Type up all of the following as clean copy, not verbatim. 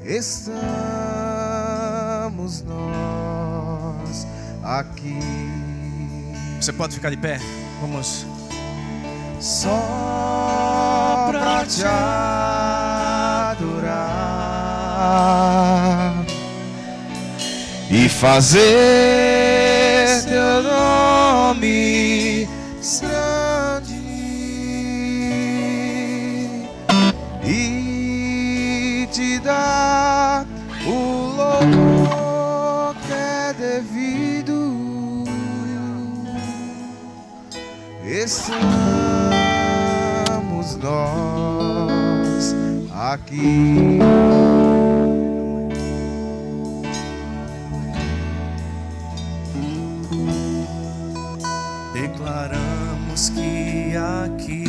estamos nós aqui. Você pode ficar de pé? Vamos. Só pra te adorar e fazer teu nome grande e te dar o louvor que é devido. Estamos nós aqui. Declaramos que aqui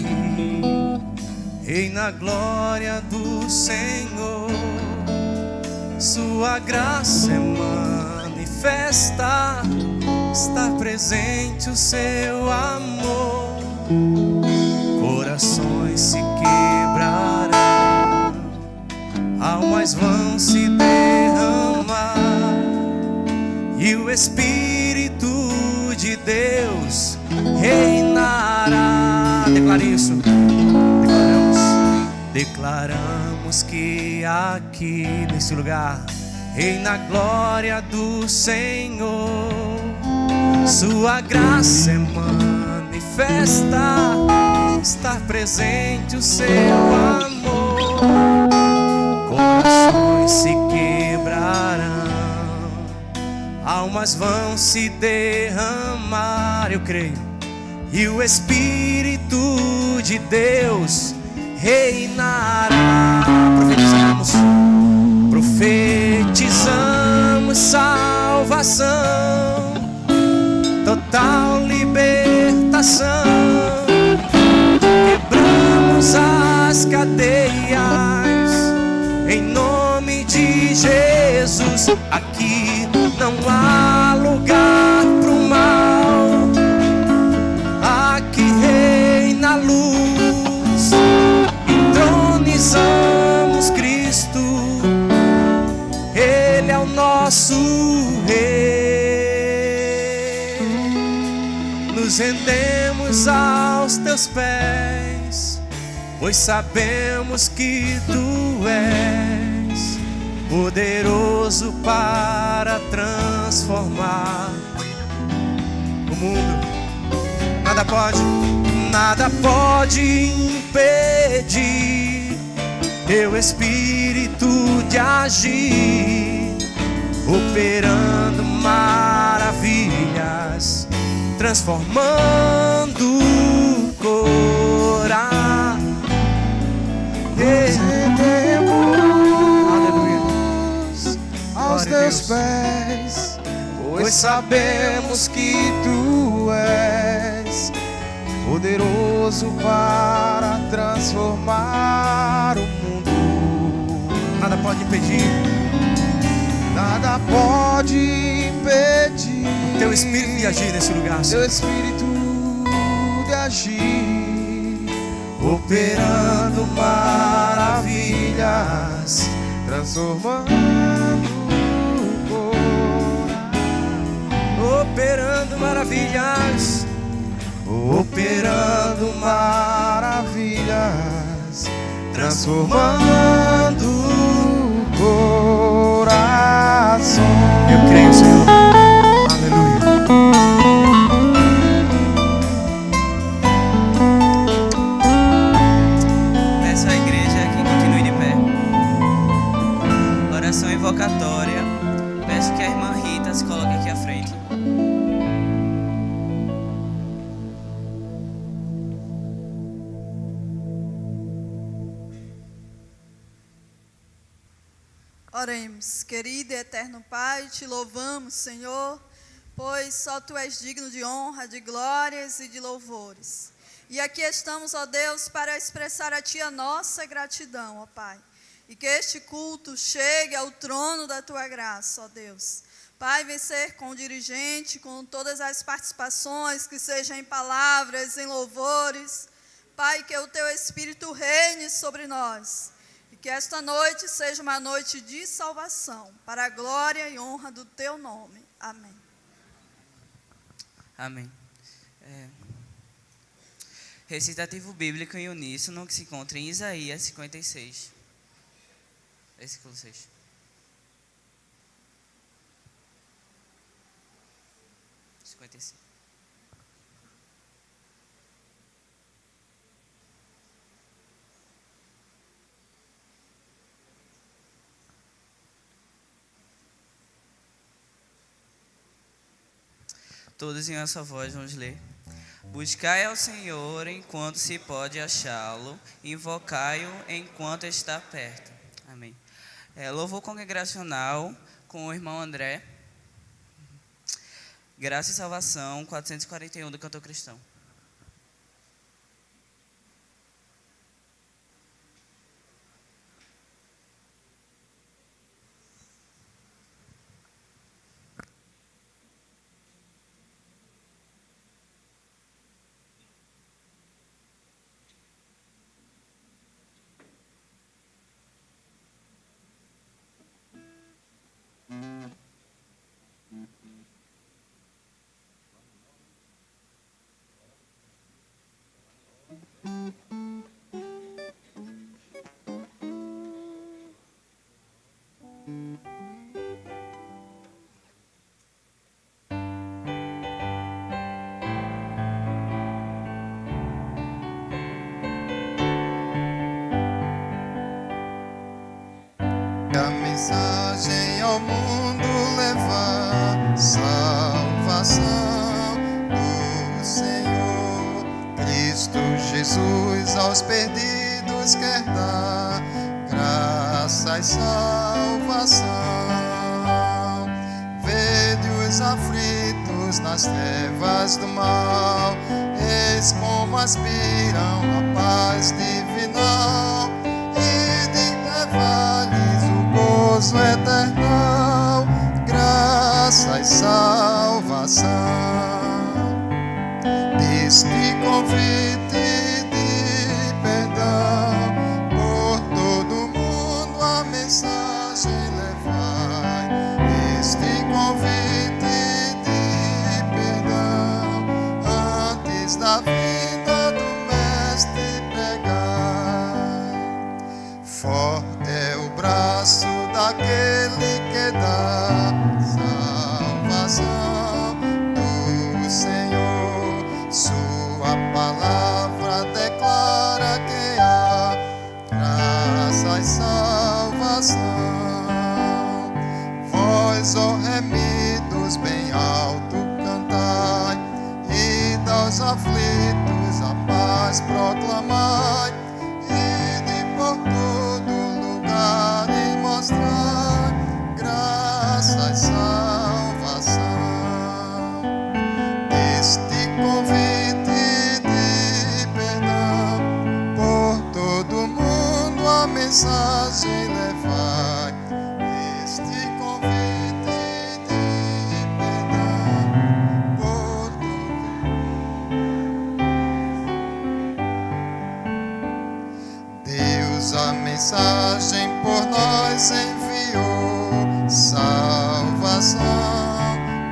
reina a glória do Senhor, sua graça é manifesta, está presente o seu amor, corações se quebrarão, almas vão se derramar, e o Espírito de Deus reinará. Declare isso. Declaramos que aqui nesse lugar reina a glória do Senhor, sua graça é manifesta, está presente o seu amor, corações se quebrarão, almas vão se derramar, eu creio, e o Espírito de Deus reinará. Profetizamos salvação, total libertação, quebramos as cadeias, em nome de Jesus. Aqui não há lugar pro mal, aqui reina a luz, entronizamos Cristo, Ele é o nosso Rei. Nos rendemos aos teus pés, pois sabemos que tu és poderoso para transformar o mundo. Nada pode impedir teu Espírito de agir, operando maravilhas, transformando o coração. Aos teus pés, pois sabemos que tu és poderoso para transformar o mundo. Nada pode impedir, nada pode impedir teu Espírito de agir nesse lugar, teu Espírito de agir, operando maravilhas, transformando operando maravilhas, operando maravilhas, transformando o coração. Eu creio, Senhor. Aleluia. Peço à igreja que continue de pé. Oração invocatória. Peço que a irmã Rita se coloque aqui à frente. Oremos. Querido e eterno Pai, te louvamos, Senhor, pois só Tu és digno de honra, de glórias e de louvores. E aqui estamos, ó Deus, para expressar a Ti a nossa gratidão, ó Pai. E que este culto chegue ao trono da Tua graça, ó Deus. Pai, vem ser com o dirigente, com todas as participações, que sejam em palavras, em louvores. Pai, que o Teu Espírito reine sobre nós. Que esta noite seja uma noite de salvação, para a glória e honra do teu nome. Amém. Amém. Recitativo bíblico em uníssono que se encontra em Isaías 56, versículo 6. Todos em nossa voz vamos ler. Buscai ao Senhor enquanto se pode achá-lo, invocai-o enquanto está perto. Amém. Louvor congregacional com o irmão André. Graça e Salvação, 441 do Cantor Cristão. A mensagem ao mundo levar salvação do Senhor. Cristo Jesus aos perdidos quer dar graça e salvação. Vede os aflitos nas trevas do mal, eis como aspiram a paz divinal, e de levar-lhes o gozo eternal, graça e salvação. Deste convite de perdão, por todo mundo a mensagem levai. Este convite de perdão, antes da vinda do Mestre pregai. Forte é o braço daquele que dá salvação do Senhor. Sua palavra declara que há graça e salvação. Vós, ó remidos, bem alto cantai, e aos aflitos a paz proclamai, e de por todo lugar e mostrar graça e salvação. Este convite de perdão, por todo mundo a mensagem levai. Este convite de perdão, por Deus a mensagem por nós enviou, salvação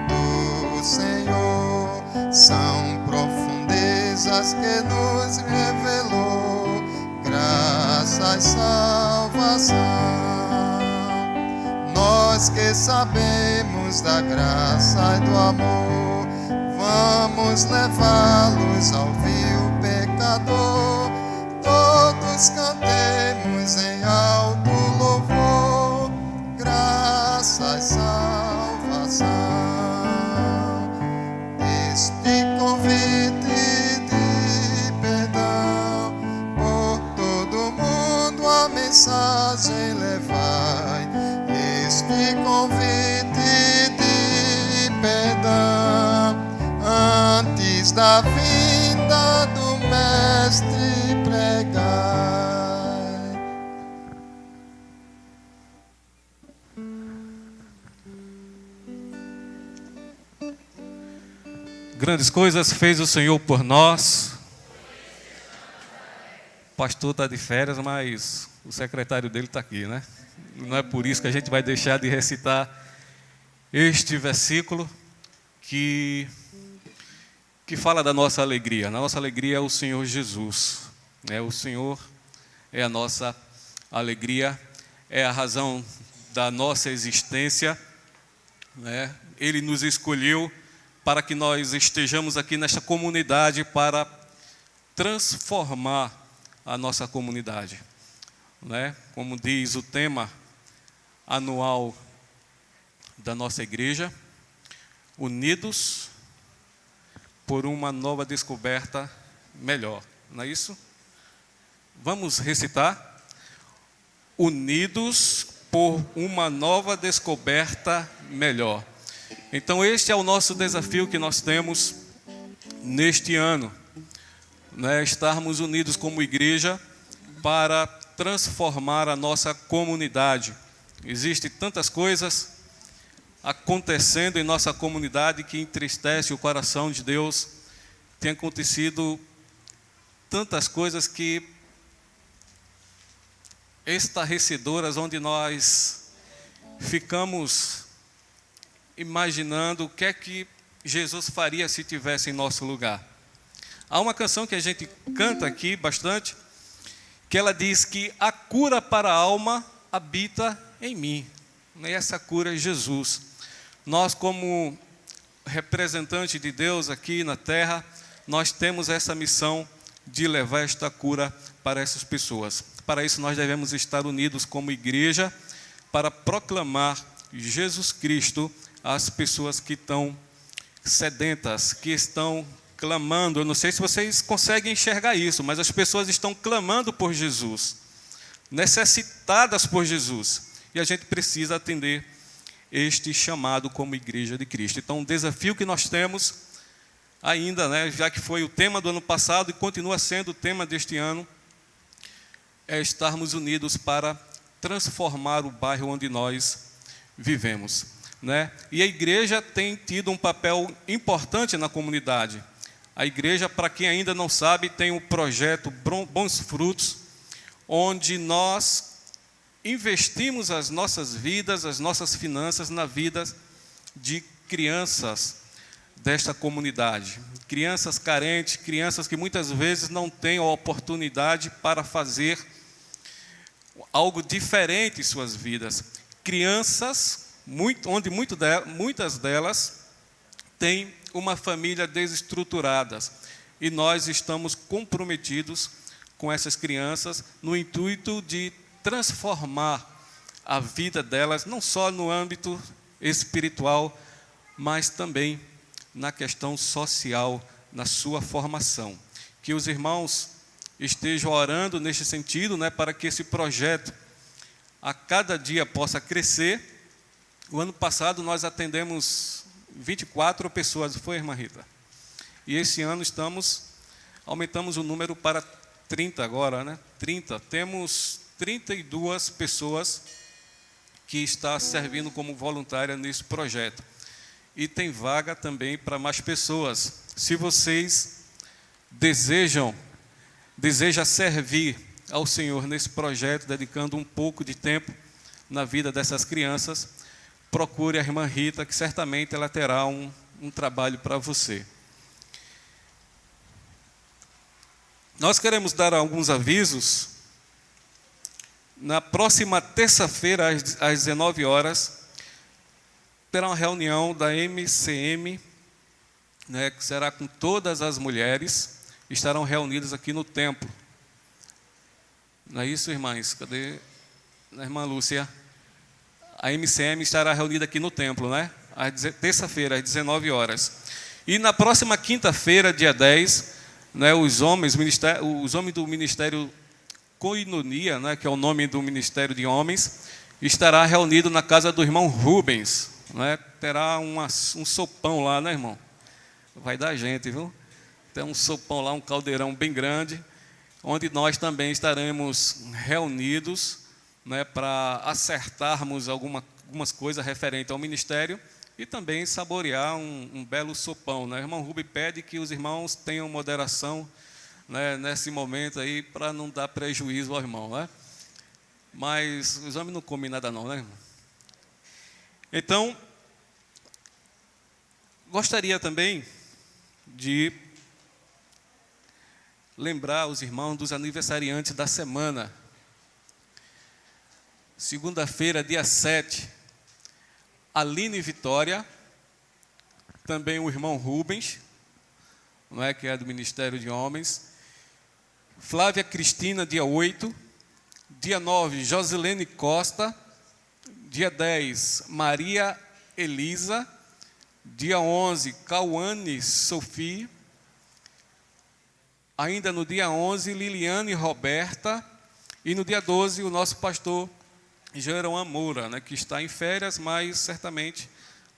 do Senhor. São profundezas que nos revelou, graça e salvação. Nós que sabemos da graça e do amor, vamos levá-los ao vil pecador. Todos cantemos em alto louvor, graça e salvação. Este convite de perdão, por todo mundo a mensagem levai. Este convite de perdão, antes da vinda do Mestre pregai. Grandes coisas fez o Senhor por nós. O pastor está de férias, mas o secretário dele está aqui, né? Não é por isso que a gente vai deixar de recitar este versículo que fala da nossa alegria. A nossa alegria é o Senhor Jesus. O Senhor é a nossa alegria, é a razão da nossa existência. Ele nos escolheu para que nós estejamos aqui nesta comunidade para transformar a nossa comunidade. Como diz o tema anual da nossa igreja, unidos por uma nova descoberta melhor. Não é isso? Vamos recitar? Unidos por uma nova descoberta melhor. Então este é o nosso desafio que nós temos neste ano, estarmos unidos como igreja para transformar a nossa comunidade. Existem tantas coisas acontecendo em nossa comunidade que entristece o coração de Deus. Tem acontecido tantas coisas que estarrecedoras, onde nós ficamos imaginando o que é que Jesus faria se estivesse em nosso lugar. Há uma canção que a gente canta aqui bastante, que ela diz que a cura para a alma habita em mim. E essa cura é Jesus. Nós, como representante de Deus aqui na terra, nós temos essa missão de levar esta cura para essas pessoas. Para isso nós devemos estar unidos como igreja para proclamar Jesus Cristo às pessoas que estão sedentas, que estão clamando. Eu não sei se vocês conseguem enxergar isso, mas as pessoas estão clamando por Jesus, necessitadas por Jesus, e a gente precisa atender este chamado como igreja de Cristo. Então, o desafio que nós temos ainda, já que foi o tema do ano passado e continua sendo o tema deste ano, é estarmos unidos para transformar o bairro onde nós vivemos. E a igreja tem tido um papel importante na comunidade. A igreja, para quem ainda não sabe, tem um projeto Bons Frutos, onde nós investimos as nossas vidas, as nossas finanças na vida de crianças desta comunidade. Crianças carentes, crianças que muitas vezes não têm a oportunidade para fazer algo diferente em suas vidas. Crianças onde muitas delas têm uma família desestruturada. E nós estamos comprometidos com essas crianças no intuito de transformar a vida delas, não só no âmbito espiritual, mas também na questão social, na sua formação. Que os irmãos estejam orando neste sentido, para que esse projeto a cada dia possa crescer. O ano passado nós atendemos 24 pessoas, foi, irmã Rita? E esse ano aumentamos o número para 30 agora, 30. Temos 32 pessoas que estão servindo como voluntária nesse projeto. E tem vaga também para mais pessoas. Se vocês desejam servir ao Senhor nesse projeto, dedicando um pouco de tempo na vida dessas crianças, procure a irmã Rita, que certamente ela terá um trabalho para você. Nós queremos dar alguns avisos. Na próxima terça-feira, às 19 horas, terá uma reunião da MCM, que será com todas as mulheres, estarão reunidas aqui no templo. Não é isso, irmãs? Cadê a irmã Lúcia? A MCM estará reunida aqui no templo, terça-feira, às 19 horas. E na próxima quinta-feira, dia 10, os homens do Ministério Koinonia, que é o nome do Ministério de Homens, estará reunido na casa do irmão Rubens. Terá um sopão lá, irmão? Vai dar gente, viu? Tem um sopão lá, um caldeirão bem grande, onde nós também estaremos reunidos, para acertarmos algumas coisas referentes ao ministério e também saborear um belo sopão. O irmão Rubens pede que os irmãos tenham moderação, né, nesse momento aí, para não dar prejuízo ao irmão, né? Mas os homens não comem nada não, né, irmão? Então, gostaria também de lembrar os irmãos dos aniversariantes da semana. Segunda-feira, dia 7, Aline Vitória, também o irmão Rubens, não é, que é do Ministério de Homens. Flávia Cristina, dia 8. Dia 9, Josilene Costa. Dia 10, Maria Elisa. Dia 11, Cauane Sofia. Ainda no dia 11, Liliane Roberta. E no dia 12, o nosso pastor Jerônimo Moura, né, que está em férias, mas certamente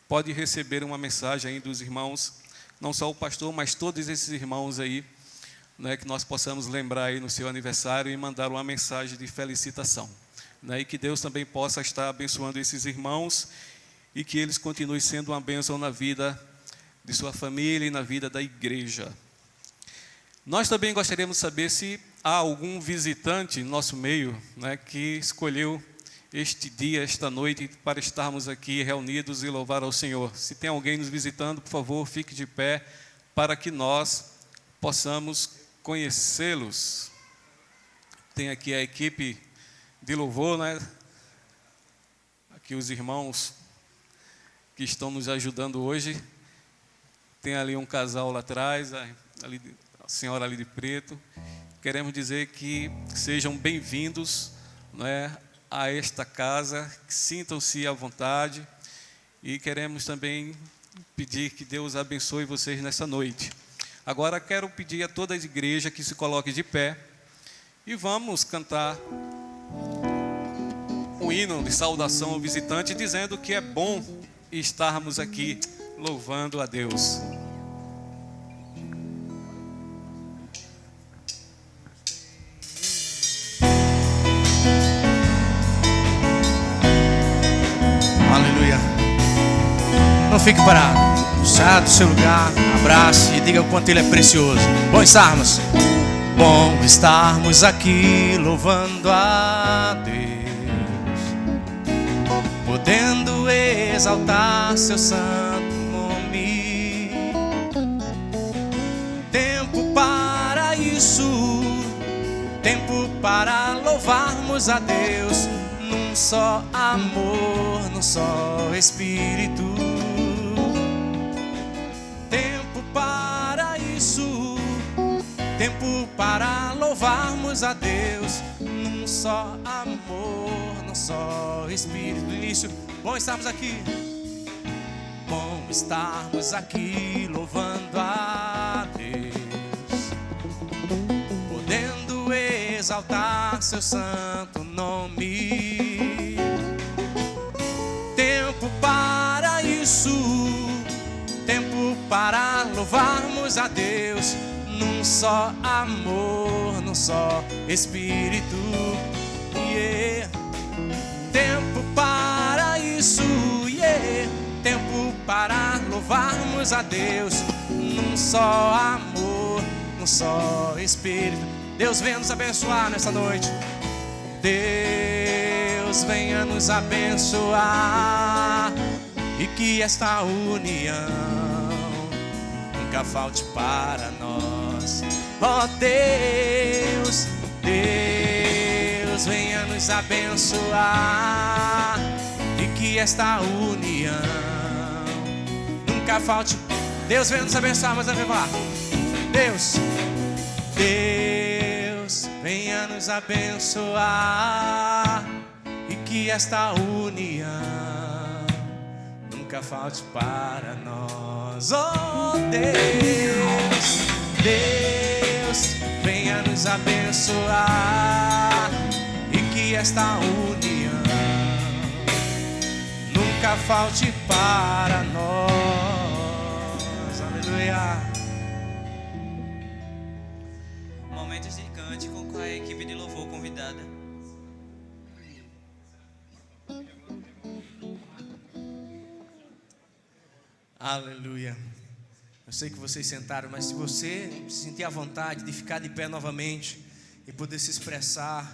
pode receber uma mensagem aí dos irmãos, não só o pastor, mas todos esses irmãos aí, né, que nós possamos lembrar aí no seu aniversário e mandar uma mensagem de felicitação, né, e que Deus também possa estar abençoando esses irmãos e que eles continuem sendo uma bênção na vida de sua família e na vida da igreja. Nós também gostaríamos de saber se há algum visitante em nosso meio, né, que escolheu este dia, esta noite, para estarmos aqui reunidos e louvar ao Senhor. Se tem alguém nos visitando, por favor, fique de pé para que nós possamos conhecê-los. Tem aqui a equipe de louvor, né? Aqui os irmãos que estão nos ajudando hoje. Tem ali um casal lá atrás, a senhora ali de preto. Queremos dizer que sejam bem-vindos, né, a esta casa, sintam-se à vontade e queremos também pedir que Deus abençoe vocês nessa noite. Agora quero pedir a toda a igreja que se coloque de pé e vamos cantar um hino de saudação ao visitante, dizendo que é bom estarmos aqui louvando a Deus. Aleluia. Não fique parado. Saia do seu lugar, abrace e diga o quanto Ele é precioso. Bom estarmos aqui louvando a Deus, podendo exaltar seu santo nome. Tempo para isso, tempo para louvarmos a Deus, num só amor, num só Espírito. Tempo para isso, tempo para louvarmos a Deus, num só amor, num só Espírito. No início, bom estarmos aqui. Bom estarmos aqui louvando a Deus, podendo exaltar seu santo nome. Tempo para isso, tempo para louvarmos a Deus, num só amor, num só Espírito. Yeah. Tempo para isso, yeah. Tempo para louvarmos a Deus, num só amor, num só Espírito. Deus venha nos abençoar nessa noite. Deus venha nos abençoar e que esta união nunca falte para nós. Ó Deus, Deus venha nos abençoar e que esta união nunca falte. Deus venha nos abençoar, mas vamos lá. Deus, Deus venha nos abençoar e que esta união nunca falte para nós. Oh Deus, Deus venha nos abençoar e que esta união nunca falte para nós. Aleluia. Momentos de cântico com a equipe de louvor convidada. Aleluia. Eu sei que vocês sentaram, mas se você sentir a vontade de ficar de pé novamente e poder se expressar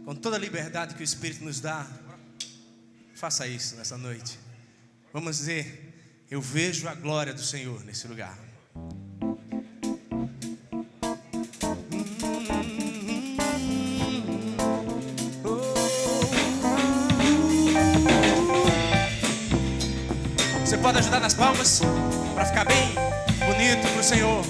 com toda a liberdade que o Espírito nos dá, faça isso nessa noite. Vamos dizer: eu vejo a glória do Senhor nesse lugar. Você pode ajudar nas palmas para ficar bem bonito pro Senhor.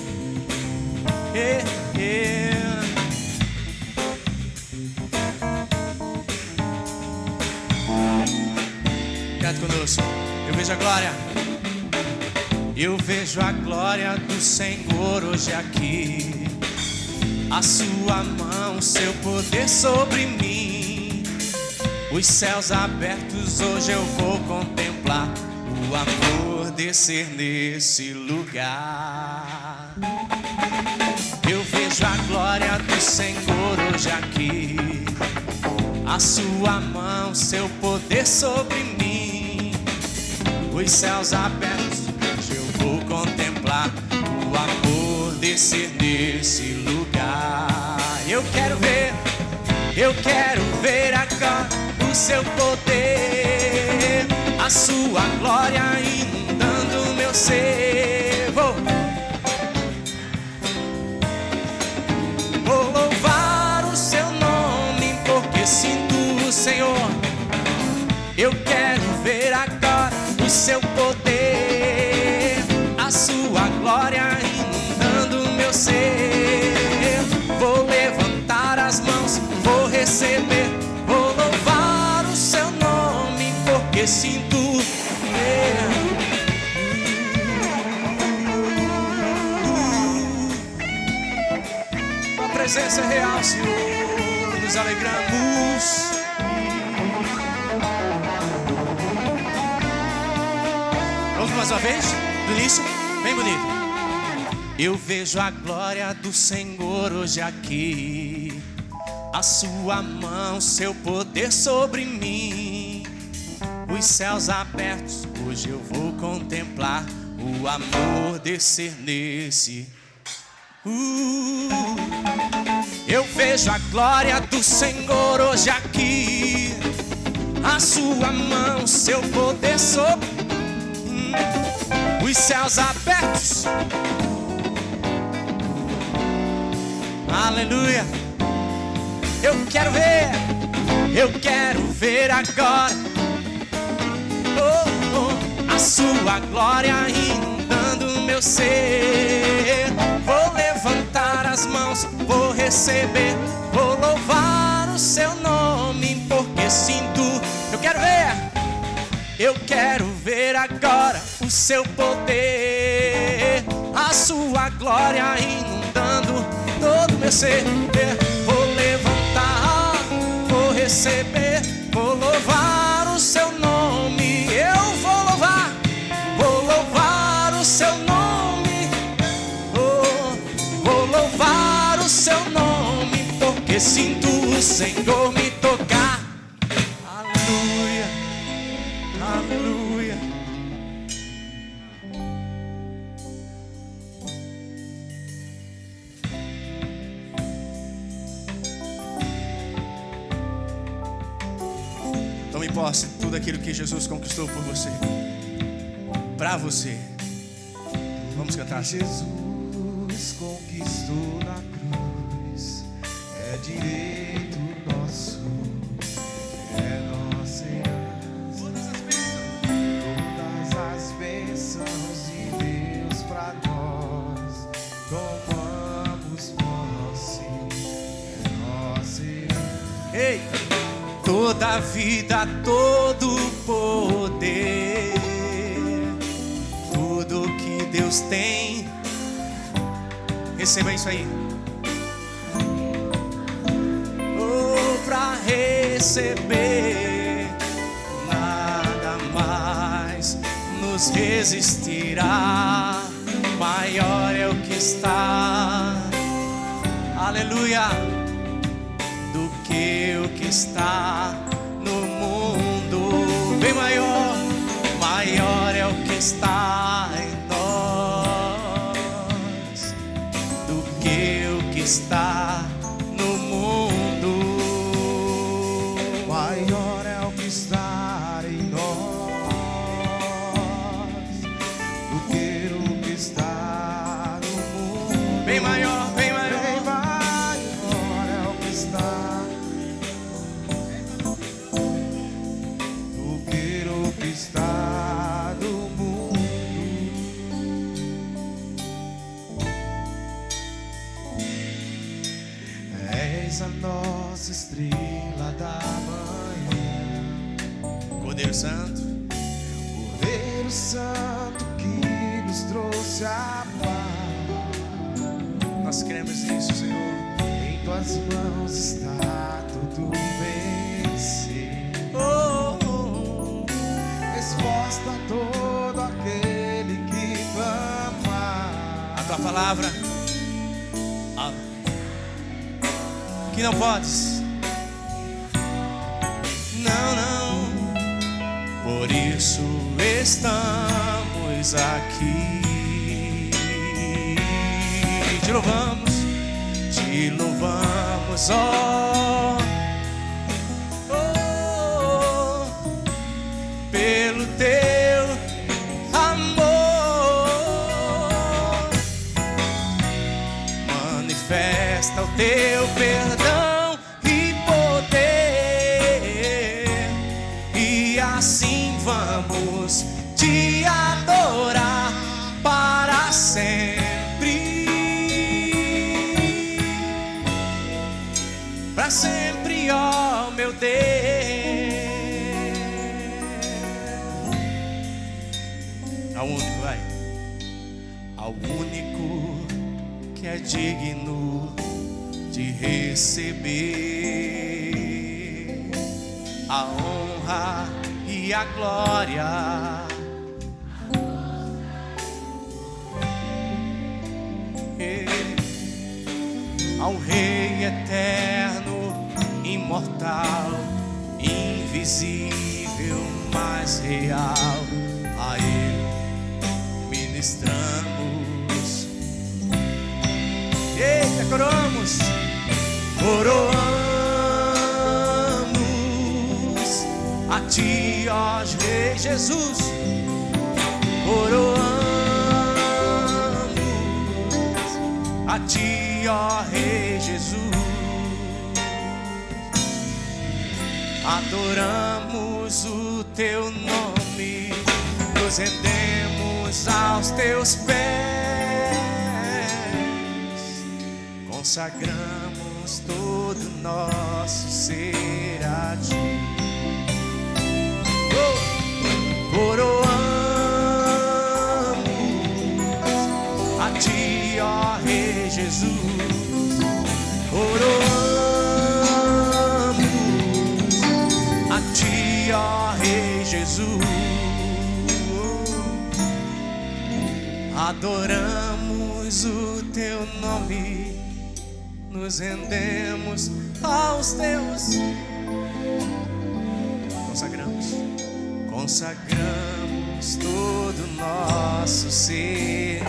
Cante conosco. Eu vejo a glória. Eu vejo a glória do Senhor hoje aqui. A sua mão, seu poder sobre mim. Os céus abertos, hoje eu vou contemplar o amor descer nesse lugar. Eu vejo a glória do Senhor hoje aqui. A sua mão, seu poder sobre mim. Os céus abertos, hoje eu vou contemplar o amor descer nesse lugar. Eu quero ver agora o seu poder, a sua glória inundando o meu ser. Vou louvar o seu nome, porque sinto o Senhor. Eu quero ver agora o seu poder, a sua glória inundando o meu ser. Vou levantar as mãos, vou receber, vou louvar o seu nome, porque sinto a presença é real, Senhor. Nos alegramos. Vamos mais uma vez, do início, bem bonito. Eu vejo a glória do Senhor hoje aqui. A sua mão, seu poder sobre mim. Os céus abertos, hoje eu vou contemplar o amor descer nesse. Eu vejo a glória do Senhor hoje aqui. A sua mão, seu poder sobre os céus abertos. Aleluia. Eu quero ver agora a sua glória inundando o meu ser. Vou levantar as mãos, vou receber, vou louvar o seu nome, porque sinto. Eu quero ver agora o seu poder, a sua glória inundando todo o meu ser. Vou levantar, vou receber, vou louvar o seu nome. Eu vou louvar o seu nome. Vou louvar o seu nome, porque sinto o Senhor me tocar. Aleluia, aleluia. Tome posse de tudo aquilo que Jesus conquistou por você, pra você. Vamos cantar assim. Jesus conquistou na cruz, é direito nosso, é nossa herança. Todas as bênçãos de Deus pra nós, tomamos posse, é nossa herança. Eita! Toda a vida, todo o poder, tudo que Deus tem, receba isso aí. Pra receber, nada mais nos resistirá. Maior é o que está, aleluia, do que o que está no mundo. Bem maior, maior é o que está em nós. estrela da manhã, Cordeiro Santo, Cordeiro Santo que nos trouxe a paz. nós cremos nisso, Senhor. Em tuas mãos está tudo vencido. Oh, oh, Resposta a todo aquele que clama. a tua palavra, que não podes, não, não, por isso estamos aqui. Te louvamos, ó, oh, pelo teu amor. Manifesta o teu perdão e poder, e assim vamos te adorar para sempre. Para sempre, ó meu Deus, ao único, vai, ao único que é digno de receber a honra e a glória. Ao Rei eterno, imortal, invisível, mas real, a Ele ministramos. Eita, coroamos, coroamos a Ti, ó Rei Jesus, coroamos a Ti, ó Rei Jesus. Adoramos o Teu nome, nos rendemos aos Teus pés, consagramos todo nosso ser a Ti. Coroamos a Ti, ó Rei Jesus, coroamos a Ti, ó Rei Jesus. Adoramos o Teu nome, nos rendemos aos Teus. Consagramos todo nosso ser.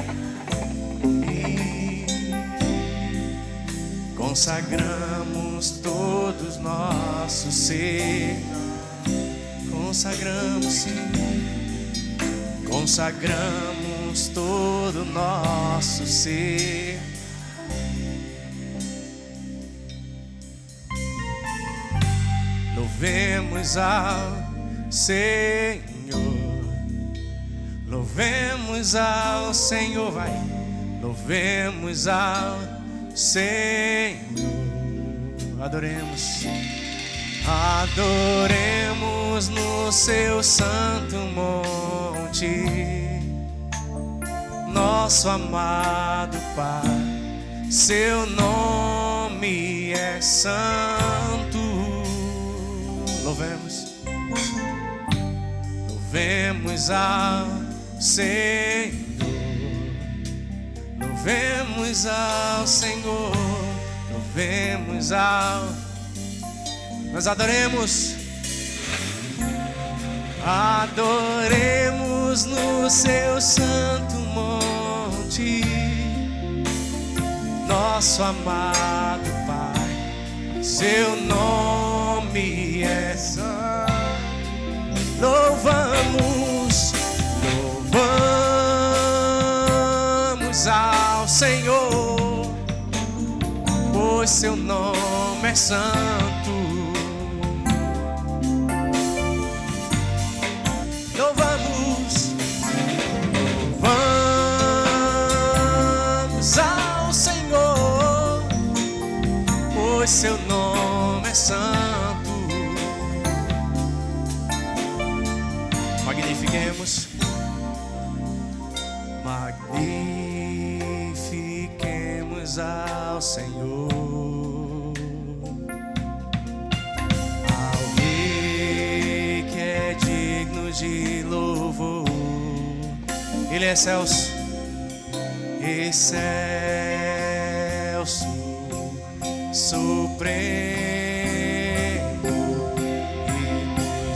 Consagramos todos nosso ser. Consagramos, sim. Consagramos todo nosso ser. Louvemos ao Senhor, louvemos ao Senhor, vai, louvemos ao Senhor, adoremos, adoremos no seu santo monte, nosso amado Pai, seu nome é santo, louvemos. Louvemos ao Senhor, louvemos ao Senhor, louvemos ao... Nós adoremos, adoremos no seu santo monte, nosso amado Pai, seu nome é santo. Louvamos, louvamos ao Senhor, pois seu nome é santo. Louvamos, louvamos ao Senhor, pois seu nome é santo. Magnifiquemos. Magnifiquemos ao Senhor, ao Rei que é digno de louvor. Ele é excelso, excelso, supremo,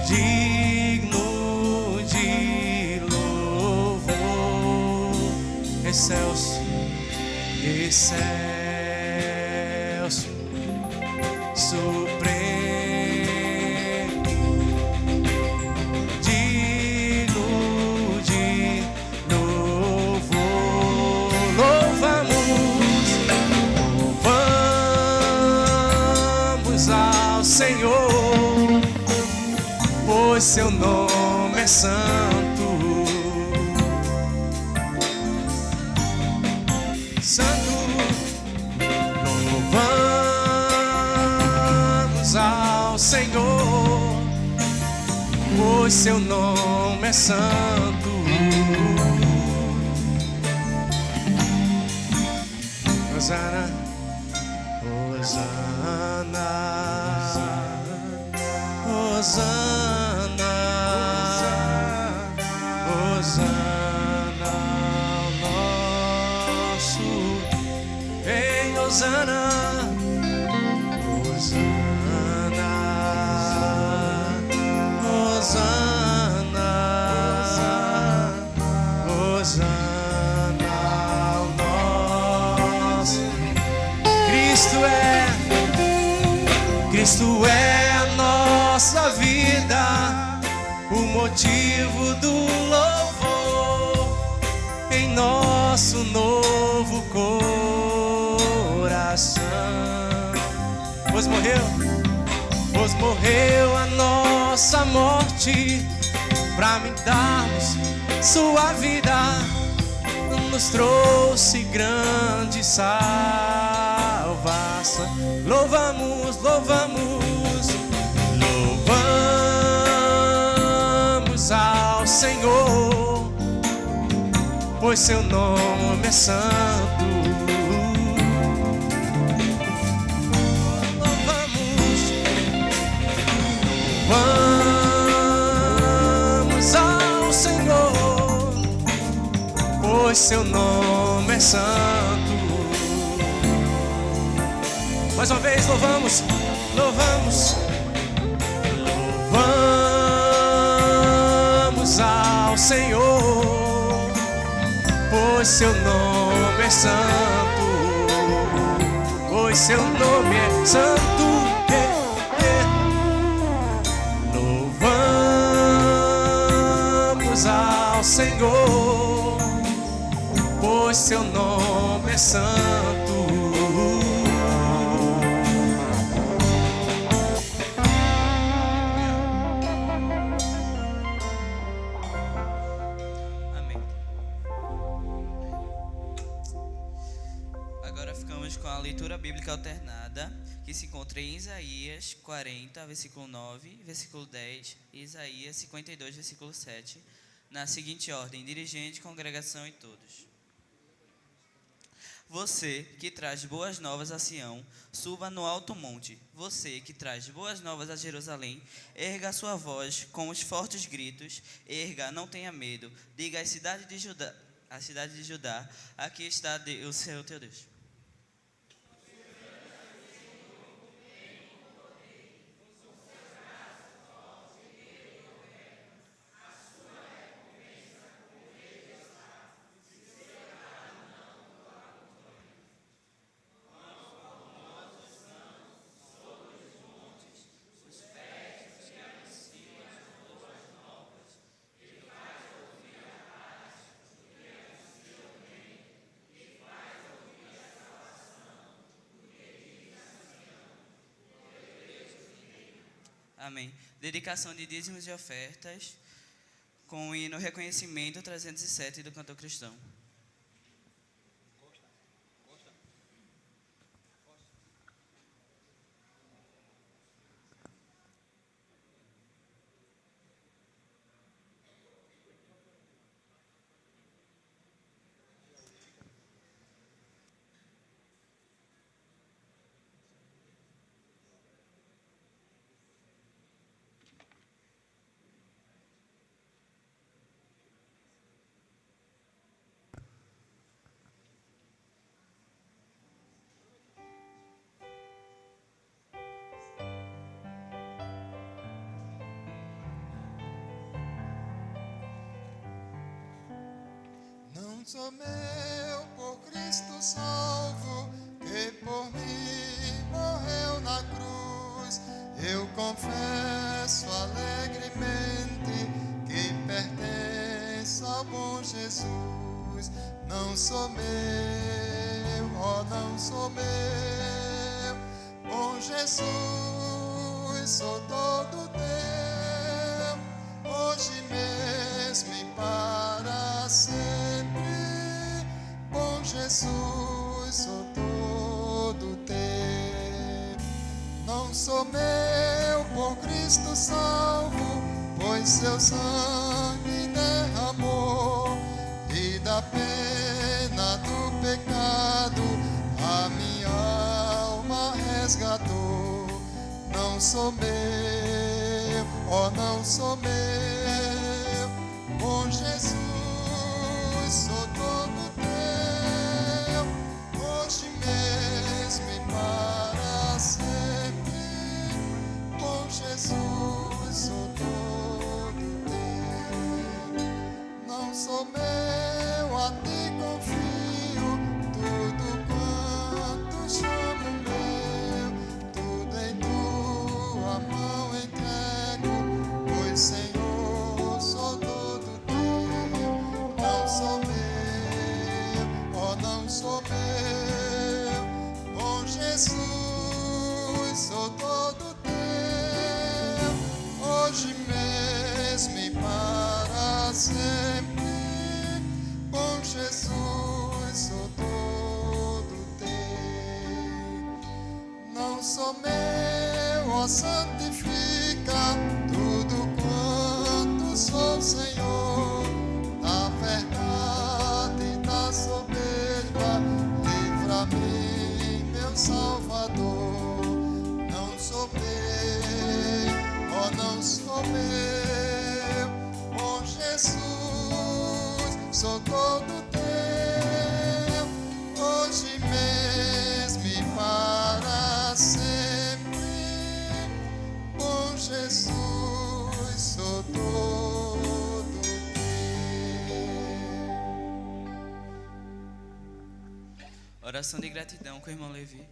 digno de louvor. Excelso, excelso, supremo, digno de louvor. Louvamos ao Senhor, pois seu nome é santo. Santo, louvamos ao Senhor, pois seu nome é santo. Hosana, Hosana, Hosana, Hosana ao nosso Rei. Hosana, Hosana, Hosana, Hosana ao nosso. Cristo é a nossa vida, o motivo do louvor em nosso novo coração. Pois morreu a nossa morte pra me darmos sua vida, nos trouxe grande salvação. Louvamos, louvamos, louvamos ao Senhor, pois seu nome é santo. Louvamos ao Senhor, pois seu nome é santo. Mais uma vez, louvamos, louvamos, louvamos ao Senhor, pois seu nome é santo, pois seu nome é santo. Louvamos ao Senhor, pois seu nome é santo. Com a leitura bíblica alternada, que se encontra em Isaías 40, versículo 9, versículo 10, e Isaías 52, versículo 7, na seguinte ordem: dirigente, congregação e todos. Você que traz boas novas a Sião, suba no alto monte. Você que traz boas novas a Jerusalém, erga a sua voz com os fortes gritos. Erga, não tenha medo. Diga à cidade de Judá, aqui está o seu teu Deus. Amém. Dedicação de dízimos e ofertas com o hino Reconhecimento 307 do cantor cristão. Sou meu por Cristo salvo, que por mim morreu na cruz. Eu confesso alegremente que pertenço ao bom Jesus. Não sou meu, oh, não sou meu, bom Jesus, sou todo teu, hoje mesmo e para sempre. Bom Jesus, sou todo teu. Não sou meu, por Cristo salvo, pois seu sangue derramou, e da pena do pecado a minha alma resgatou. Não sou meu, oh, não sou meu, bom Jesus, sou todo teu, hoje mesmo e para sempre. Bom Jesus, sou todo teu. Não sou meu, a ti confio, tudo quanto chamo meu, tudo em tua mão entrego, pois Senhor, sou todo teu. Não sou meu, oh, não sou meu, bom Jesus, sou todo teu, hoje mesmo e para sempre. Bom Jesus, sou todo teu. Não sou meu, ó, santifica tudo quanto sou, Senhor. Da verdade, da soberba, livra-me, meu Salvador. Não sou meu, ó, não sou meu, bom Jesus, sou todo teu, hoje mesmo e para sempre. Bom Jesus, sou todo teu. Oração de gratidão com o irmão Levi.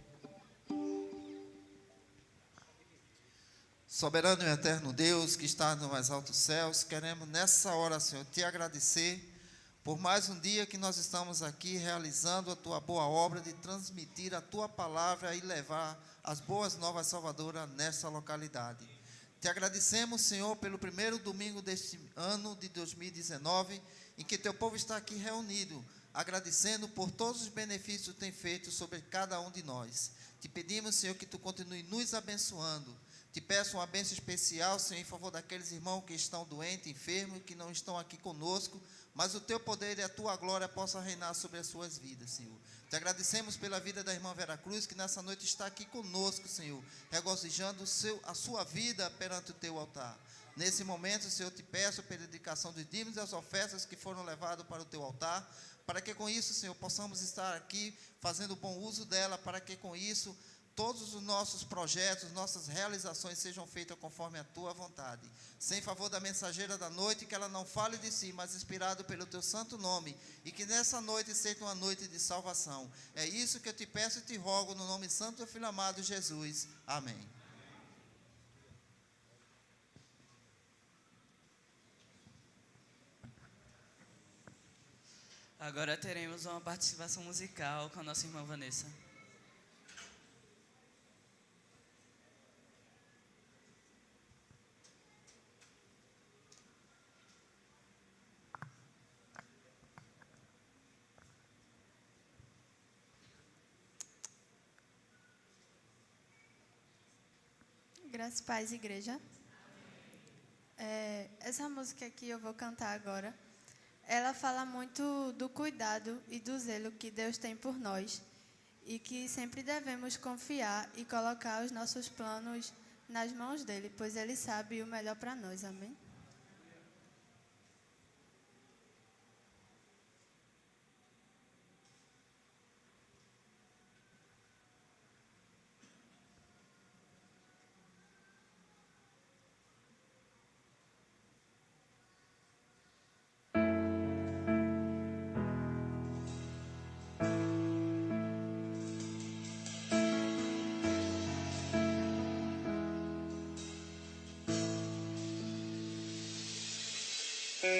Soberano e eterno Deus, que está no mais altos céus, queremos nessa hora, Senhor, te agradecer por mais um dia que nós estamos aqui realizando a tua boa obra de transmitir a tua palavra e levar as boas novas salvadoras nessa localidade. Te agradecemos, Senhor, pelo primeiro domingo deste ano de 2019, em que teu povo está aqui reunido, agradecendo por todos os benefícios que tem feito sobre cada um de nós. Te pedimos, Senhor, que tu continue nos abençoando. Te peço uma bênção especial, Senhor, em favor daqueles irmãos que estão doentes, enfermos, que não estão aqui conosco, mas o teu poder e a tua glória possam reinar sobre as suas vidas, Senhor. Te agradecemos pela vida da irmã Vera Cruz, que nessa noite está aqui conosco, Senhor, regozijando a sua vida perante o teu altar. Nesse momento, Senhor, te peço pela dedicação dos dízimos e as ofertas que foram levadas para o teu altar, para que com isso, Senhor, possamos estar aqui fazendo bom uso dela, para que com isso todos os nossos projetos, nossas realizações sejam feitas conforme a tua vontade. Sem favor da mensageira da noite, que ela não fale de si, mas inspirado pelo teu santo nome, e que nessa noite seja uma noite de salvação. É isso que eu te peço e te rogo, no nome santo do Filho amado Jesus. Amém. Agora teremos uma participação musical com a nossa irmã Vanessa. Graças e paz, igreja. Essa música que eu vou cantar agora, ela fala muito do cuidado e do zelo que Deus tem por nós e que sempre devemos confiar e colocar os nossos planos nas mãos dele, pois ele sabe o melhor para nós. Amém? Eu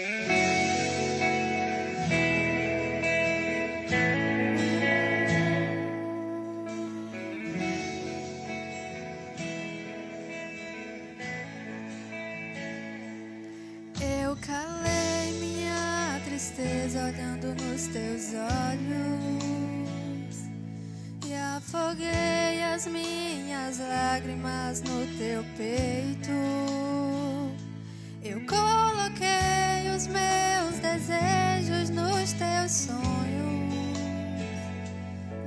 calei minha tristeza olhando nos teus olhos e afoguei as minhas lágrimas no teu peito. Eu coloquei os meus desejos nos teus sonhos.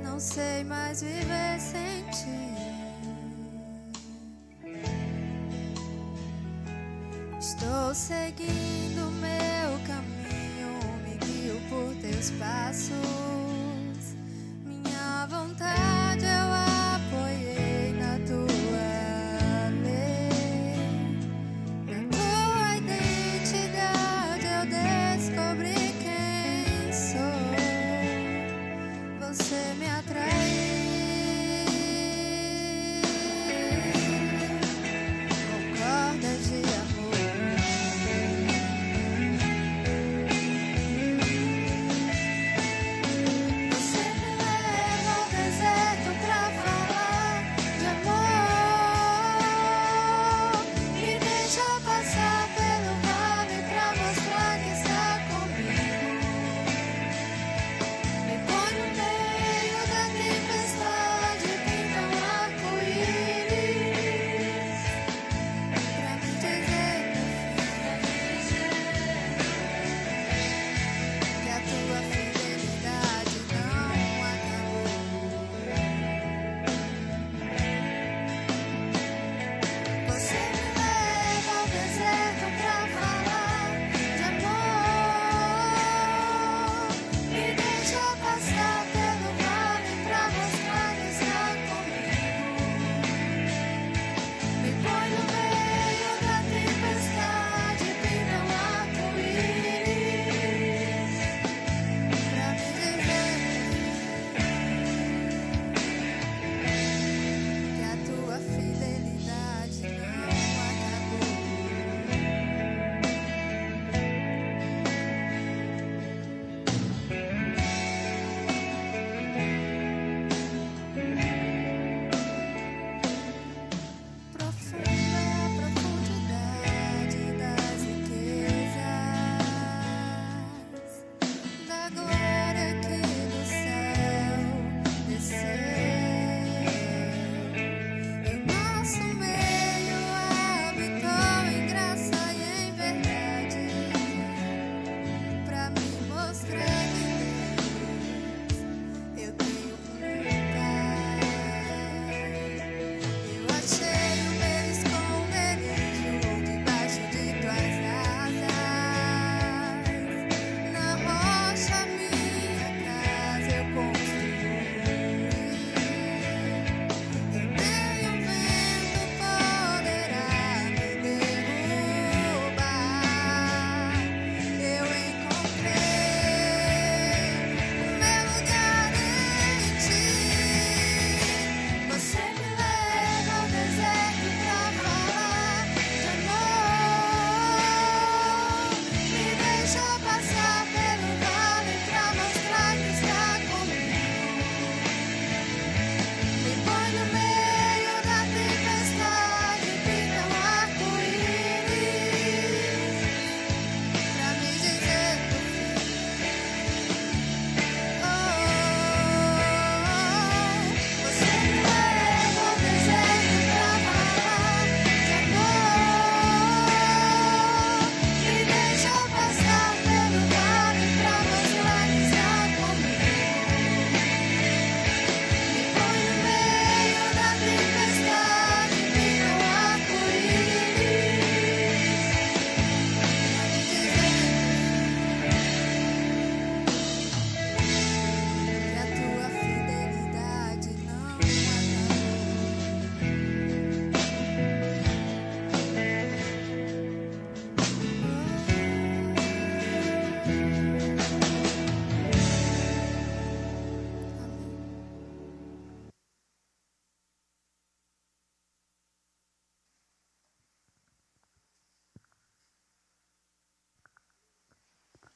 Não sei mais viver sem ti. Estou seguindo meu caminho, me guio por teus passos. Minha vontade eu apoiei na tua lei. Na tua identidade eu descobri quem sou. Você me atraiu. Cordas de amor. Você me leva ao deserto pra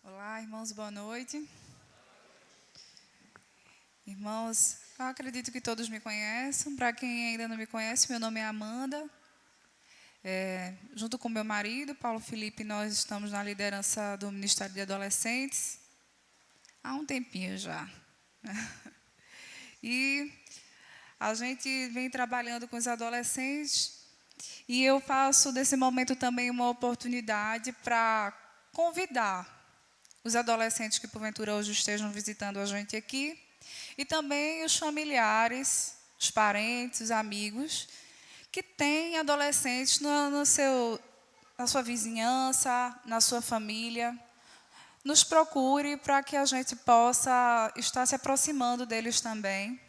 Olá, irmãos, boa noite. Irmãos, eu acredito que todos me conhecem. Para quem ainda não me conhece, meu nome é Amanda. Junto com meu marido, Paulo Felipe, nós estamos na liderança do Ministério de Adolescentes há um tempinho já. E a gente vem trabalhando com os adolescentes e eu faço desse momento também uma oportunidade para convidar os adolescentes que porventura hoje estejam visitando a gente aqui e também os familiares, os parentes, os amigos que têm adolescentes na sua vizinhança, na sua família. Nos procure para que a gente possa estar se aproximando deles também.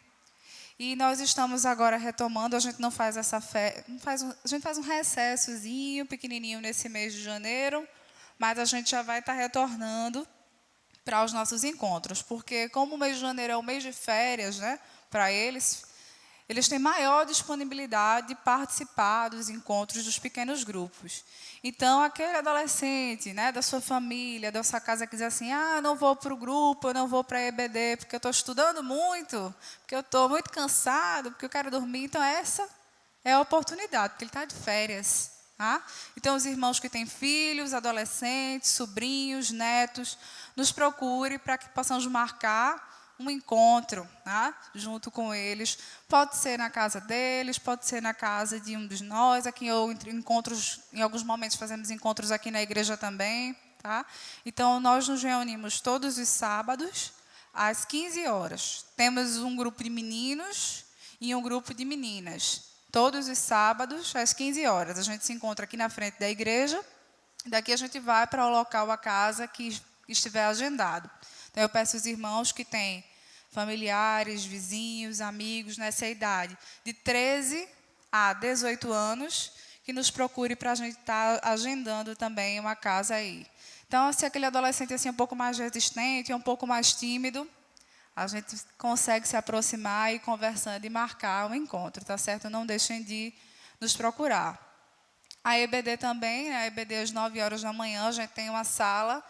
E nós estamos agora retomando, a gente não faz essa a gente faz um recessozinho pequenininho nesse mês de janeiro, mas a gente já vai estar retornando para os nossos encontros, porque como o mês de janeiro é o mês de férias, né, para eles têm maior disponibilidade de participar dos encontros dos pequenos grupos. Então, aquele adolescente, né, da sua família, da sua casa, que diz assim, eu não vou para o grupo, eu não vou para a EBD, porque eu estou estudando muito, porque eu estou muito cansado, porque eu quero dormir. Então, essa é a oportunidade, porque ele está de férias. Tá? Então, os irmãos que têm filhos, adolescentes, sobrinhos, netos, nos procure para que possamos marcar um encontro, tá? Junto com eles. Pode ser na casa deles, pode ser na casa de um dos nós. Aqui em alguns momentos fazemos encontros aqui na igreja também. Tá? Então, nós nos reunimos todos os sábados, às 15 horas. Temos um grupo de meninos e um grupo de meninas. Todos os sábados, às 15 horas. A gente se encontra aqui na frente da igreja. Daqui a gente vai para o local, a casa que estiver agendado. Então, eu peço aos irmãos que têm familiares, vizinhos, amigos nessa idade, de 13 a 18 anos, que nos procure para a gente estar agendando também uma casa aí. Então, se aquele adolescente assim, um pouco mais resistente, um pouco mais tímido, a gente consegue se aproximar e conversando e marcar um encontro, tá certo? Não deixem de nos procurar. A EBD também, a EBD às 9 horas da manhã, a gente tem uma sala.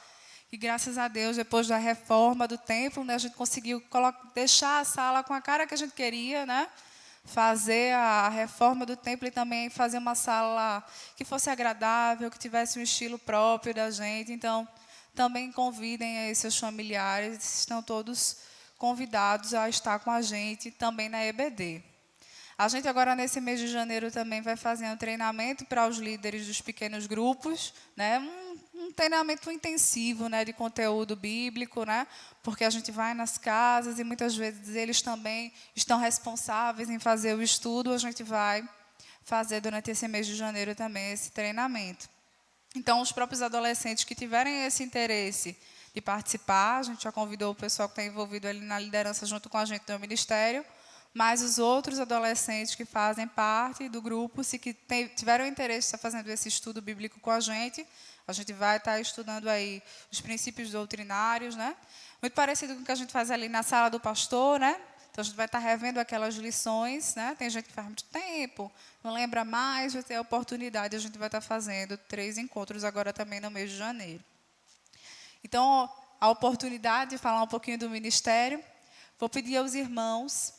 E, graças a Deus, depois da reforma do templo, né, a gente conseguiu deixar a sala com a cara que a gente queria, né? Fazer a reforma do templo e também fazer uma sala que fosse agradável, que tivesse um estilo próprio da gente. Então, também convidem aí seus familiares, estão todos convidados a estar com a gente também na EBD. A gente agora, nesse mês de janeiro, também vai fazer um treinamento para os líderes dos pequenos grupos, né? Um treinamento intensivo, né, de conteúdo bíblico, né, porque a gente vai nas casas e muitas vezes eles também estão responsáveis em fazer o estudo. A gente vai fazer durante esse mês de janeiro também esse treinamento. Então, os próprios adolescentes que tiverem esse interesse de participar, a gente já convidou o pessoal que está envolvido ali na liderança junto com a gente do ministério, mas os outros adolescentes que fazem parte do grupo, se que tiveram interesse de estar fazendo esse estudo bíblico com a gente vai estar estudando aí os princípios doutrinários, né? Muito parecido com o que a gente faz ali na sala do pastor, né? Então, a gente vai estar revendo aquelas lições, né? Tem gente que faz muito tempo, não lembra mais, vai ter a oportunidade, a gente vai estar fazendo 3 encontros agora também no mês de janeiro. Então, a oportunidade de falar um pouquinho do ministério, vou pedir aos irmãos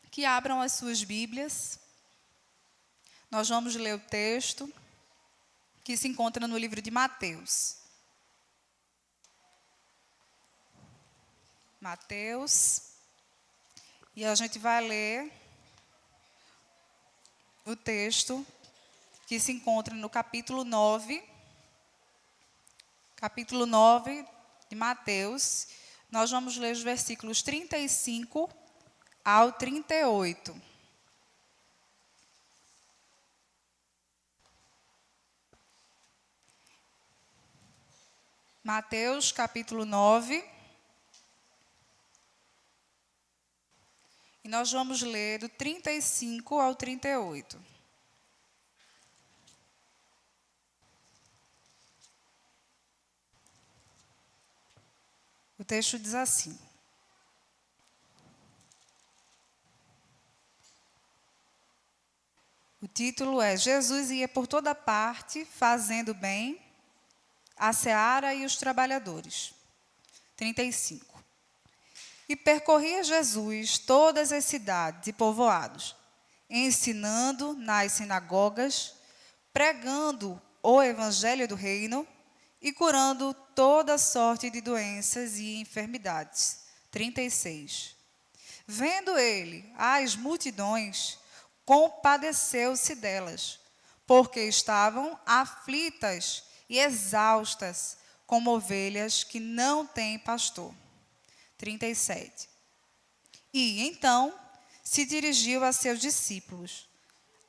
que abram as suas Bíblias. Nós vamos ler o texto que se encontra no livro de Mateus. Mateus. E a gente vai ler o texto que se encontra no capítulo 9. Capítulo 9 de Mateus. Nós vamos ler os versículos 35 ao 38. Mateus, capítulo 9. E nós vamos ler do 35 ao 38. O texto diz assim: o título é: Jesus ia por toda parte, fazendo bem, a seara e os trabalhadores. 35. E percorria Jesus todas as cidades e povoados, ensinando nas sinagogas, pregando o evangelho do reino e curando toda sorte de doenças e enfermidades. 36. Vendo ele as multidões, compadeceu-se delas, porque estavam aflitas e exaustas, como ovelhas que não têm pastor. 37. E, então, se dirigiu a seus discípulos.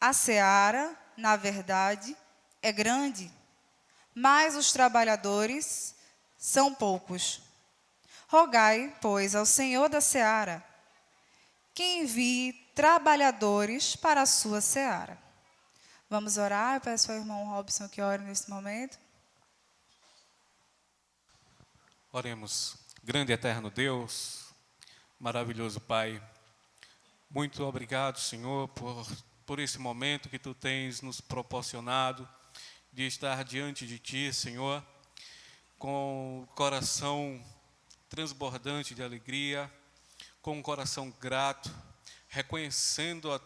A seara, na verdade, é grande, mas os trabalhadores são poucos. Rogai, pois, ao Senhor da seara, que envie trabalhadores para a sua seara. Vamos orar. Eu peço ao irmão Robson que ore nesse momento. Oremos. Grande e eterno Deus, maravilhoso Pai, muito obrigado, Senhor, por esse momento que Tu tens nos proporcionado de estar diante de Ti, Senhor, com o coração transbordante de alegria, com um coração grato, reconhecendo a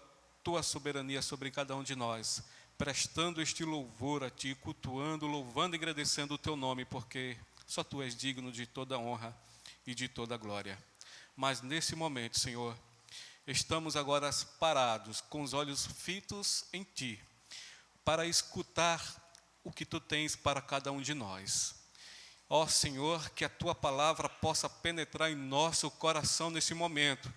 Tua soberania sobre cada um de nós, prestando este louvor a Ti, cultuando, louvando e agradecendo o Teu nome, porque só Tu és digno de toda honra e de toda glória. Mas nesse momento, Senhor, estamos agora parados, com os olhos fitos em Ti, para escutar o que Tu tens para cada um de nós. Ó Senhor, que a Tua palavra possa penetrar em nosso coração nesse momento,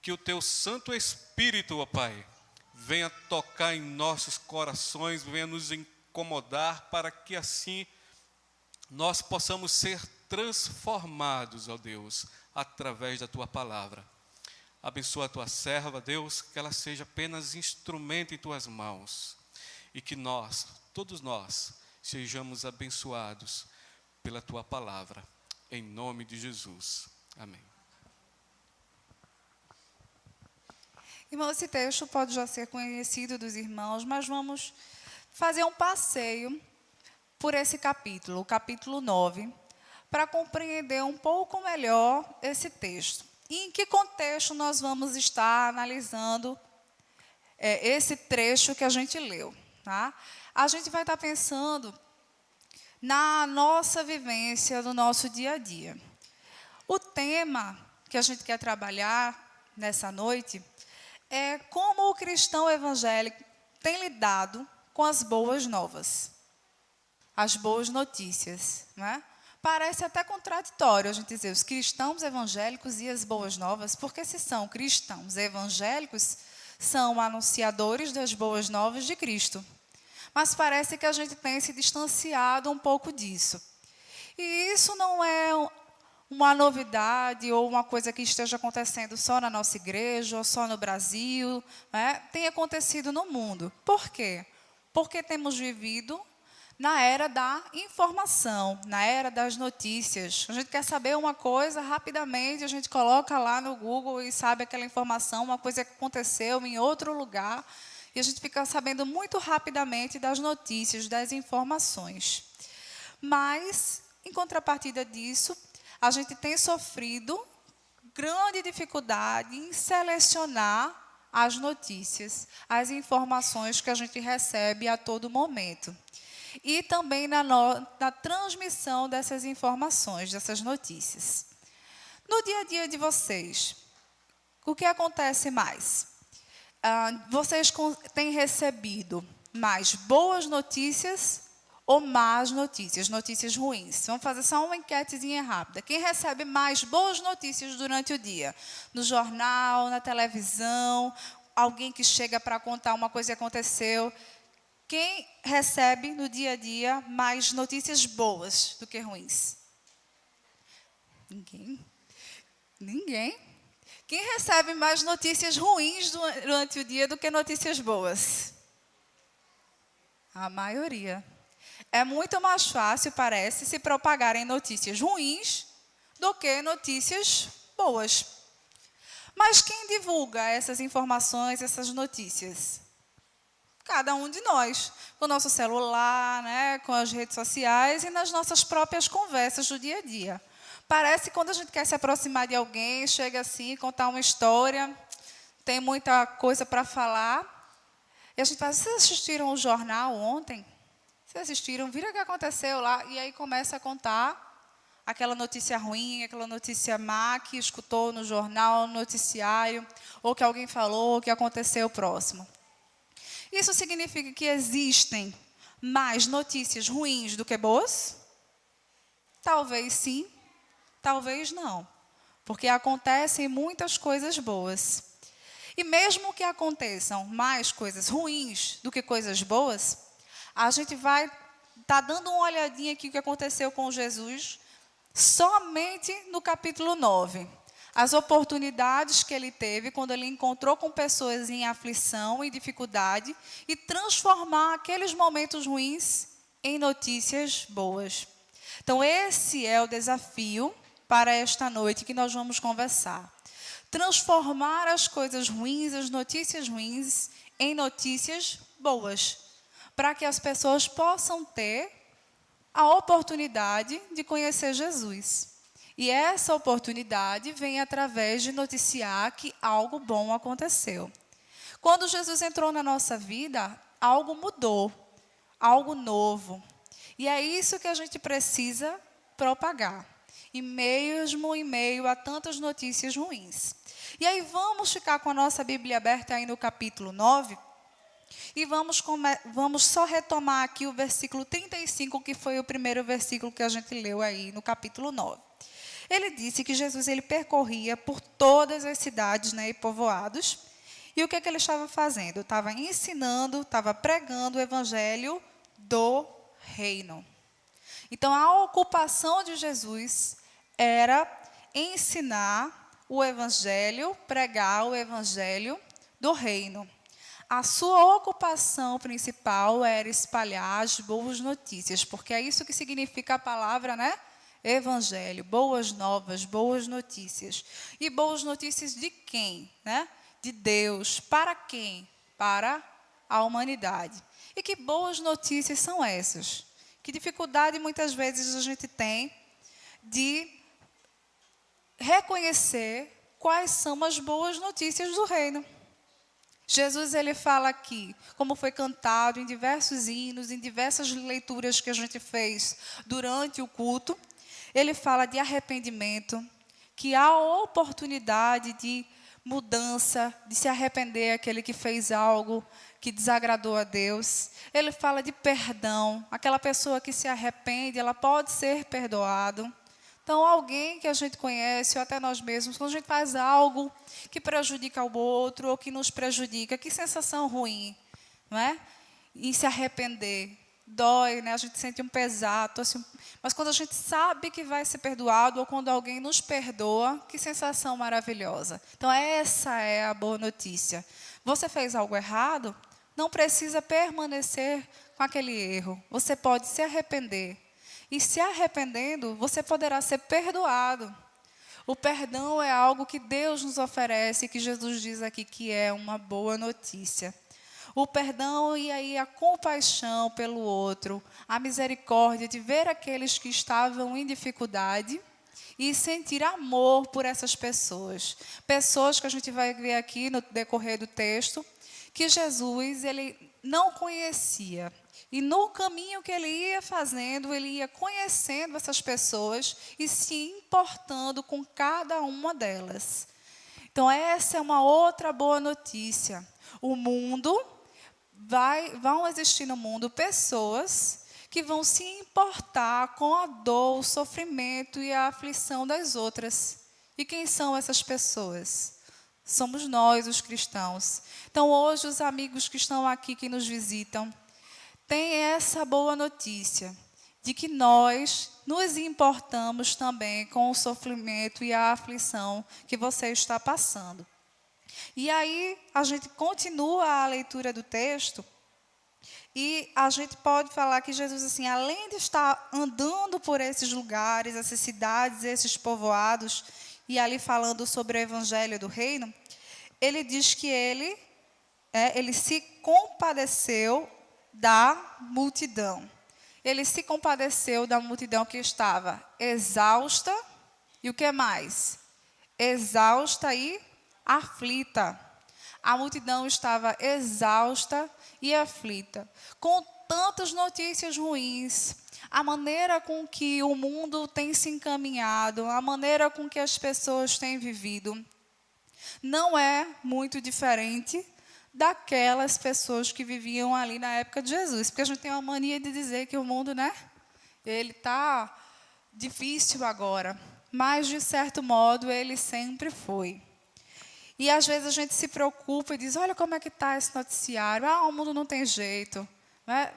que o Teu Santo Espírito, ó Pai, venha tocar em nossos corações, venha nos incomodar, para que assim nós possamos ser transformados, ó Deus, através da Tua palavra. Abençoa a Tua serva, Deus, que ela seja apenas instrumento em Tuas mãos, e que nós, todos nós, sejamos abençoados pela Tua palavra, em nome de Jesus. Amém. Irmão, esse texto pode já ser conhecido dos irmãos, mas vamos fazer um passeio por esse capítulo, o capítulo 9, para compreender um pouco melhor esse texto. E em que contexto nós vamos estar analisando esse trecho que a gente leu. Tá? A gente vai estar pensando na nossa vivência, no nosso dia a dia. O tema que a gente quer trabalhar nessa noite é como o cristão evangélico tem lidado com as boas novas, as boas notícias, né? Parece até contraditório a gente dizer os cristãos evangélicos e as boas novas, porque se são cristãos evangélicos, são anunciadores das boas novas de Cristo. Mas parece que a gente tem se distanciado um pouco disso. E isso não é uma novidade ou uma coisa que esteja acontecendo só na nossa igreja ou só no Brasil, né? Tem acontecido no mundo. Por quê? Porque temos vivido na era da informação, na era das notícias. A gente quer saber uma coisa, rapidamente a gente coloca lá no Google e sabe aquela informação, uma coisa que aconteceu em outro lugar, e a gente fica sabendo muito rapidamente das notícias, das informações. Mas, em contrapartida disso, a gente tem sofrido grande dificuldade em selecionar as notícias, as informações que a gente recebe a todo momento. E também na transmissão dessas informações, dessas notícias. No dia a dia de vocês, o que acontece mais? Vocês têm recebido mais boas notícias ou más notícias, notícias ruins? Vamos fazer só uma enquetezinha rápida. Quem recebe mais boas notícias durante o dia? No jornal, na televisão, alguém que chega para contar uma coisa que aconteceu. Quem recebe no dia a dia mais notícias boas do que ruins? Ninguém. Ninguém. Quem recebe mais notícias ruins durante o dia do que notícias boas? A maioria. É muito mais fácil, parece, se propagarem notícias ruins do que notícias boas. Mas quem divulga essas informações, essas notícias? Cada um de nós, com o nosso celular, né, com as redes sociais e nas nossas próprias conversas do dia a dia. Parece que quando a gente quer se aproximar de alguém, chega assim, contar uma história, tem muita coisa para falar. E a gente fala, vocês assistiram o jornal ontem? Vocês assistiram? Viram o que aconteceu lá? E aí começa a contar aquela notícia ruim, aquela notícia má que escutou no jornal, no noticiário, ou que alguém falou, ou que aconteceu próximo. Isso significa que existem mais notícias ruins do que boas? Talvez sim, talvez não. Porque acontecem muitas coisas boas. E mesmo que aconteçam mais coisas ruins do que coisas boas, a gente vai estar dando uma olhadinha aqui o que aconteceu com Jesus somente no capítulo 9. As oportunidades que ele teve quando ele encontrou com pessoas em aflição, em dificuldade, e transformar aqueles momentos ruins em notícias boas. Então, esse é o desafio para esta noite que nós vamos conversar. Transformar as coisas ruins, as notícias ruins, em notícias boas, para que as pessoas possam ter a oportunidade de conhecer Jesus. E essa oportunidade vem através de noticiar que algo bom aconteceu. Quando Jesus entrou na nossa vida, algo mudou, algo novo. E é isso que a gente precisa propagar, mesmo em meio a tantas notícias ruins. E aí vamos ficar com a nossa Bíblia aberta aí no capítulo 9, e vamos só retomar aqui o versículo 35, que foi o primeiro versículo que a gente leu aí no capítulo 9. Ele disse que Jesus ele percorria por todas as cidades, né, e povoados. E o que ele estava fazendo? Estava ensinando, estava pregando o evangelho do reino. Então, a ocupação de Jesus era ensinar o evangelho, pregar o evangelho do reino. A sua ocupação principal era espalhar as boas notícias, porque é isso que significa a palavra, né? Evangelho, boas novas, boas notícias. E boas notícias de quem? Né? De Deus. Para quem? Para a humanidade. E que boas notícias são essas? Que dificuldade muitas vezes a gente tem de reconhecer quais são as boas notícias do reino. Jesus ele fala aqui, como foi cantado em diversos hinos, em diversas leituras que a gente fez durante o culto, ele fala de arrependimento, que há oportunidade de mudança, de se arrepender aquele que fez algo que desagradou a Deus. Ele fala de perdão, aquela pessoa que se arrepende, ela pode ser perdoada. Então, alguém que a gente conhece, ou até nós mesmos, quando a gente faz algo que prejudica o outro, ou que nos prejudica, que sensação ruim, não é? E se arrepender, dói, né? A gente sente um pesado, assim, mas quando a gente sabe que vai ser perdoado, ou quando alguém nos perdoa, que sensação maravilhosa. Então, essa é a boa notícia. Você fez algo errado, não precisa permanecer com aquele erro. Você pode se arrepender. E se arrependendo, você poderá ser perdoado. O perdão é algo que Deus nos oferece, que Jesus diz aqui que é uma boa notícia. O perdão e aí a compaixão pelo outro, a misericórdia de ver aqueles que estavam em dificuldade e sentir amor por essas pessoas. Pessoas que a gente vai ver aqui no decorrer do texto, que Jesus ele não conhecia. E no caminho que ele ia fazendo, ele ia conhecendo essas pessoas e se importando com cada uma delas. Então, essa é uma outra boa notícia. O mundo, vão existir no mundo pessoas que vão se importar com a dor, o sofrimento e a aflição das outras. E quem são essas pessoas? Somos nós, os cristãos. Então, hoje, os amigos que estão aqui, que nos visitam, tem essa boa notícia de que nós nos importamos também com o sofrimento e a aflição que você está passando. E aí a gente continua a leitura do texto e a gente pode falar que Jesus, assim, além de estar andando por esses lugares, essas cidades, esses povoados, e ali falando sobre o evangelho do reino, ele diz que ele se compadeceu da multidão. Ele se compadeceu da multidão que estava exausta E o que mais? Exausta e aflita. A multidão estava exausta e aflita, com tantas notícias ruins, a maneira com que o mundo tem se encaminhado, a maneira com que as pessoas têm vivido, não é muito diferente daquelas pessoas que viviam ali na época de Jesus. Porque a gente tem uma mania de dizer que o mundo, né, ele está difícil agora, mas, de certo modo, ele sempre foi. E, às vezes, a gente se preocupa e diz, olha como é que está esse noticiário. O mundo não tem jeito. Né?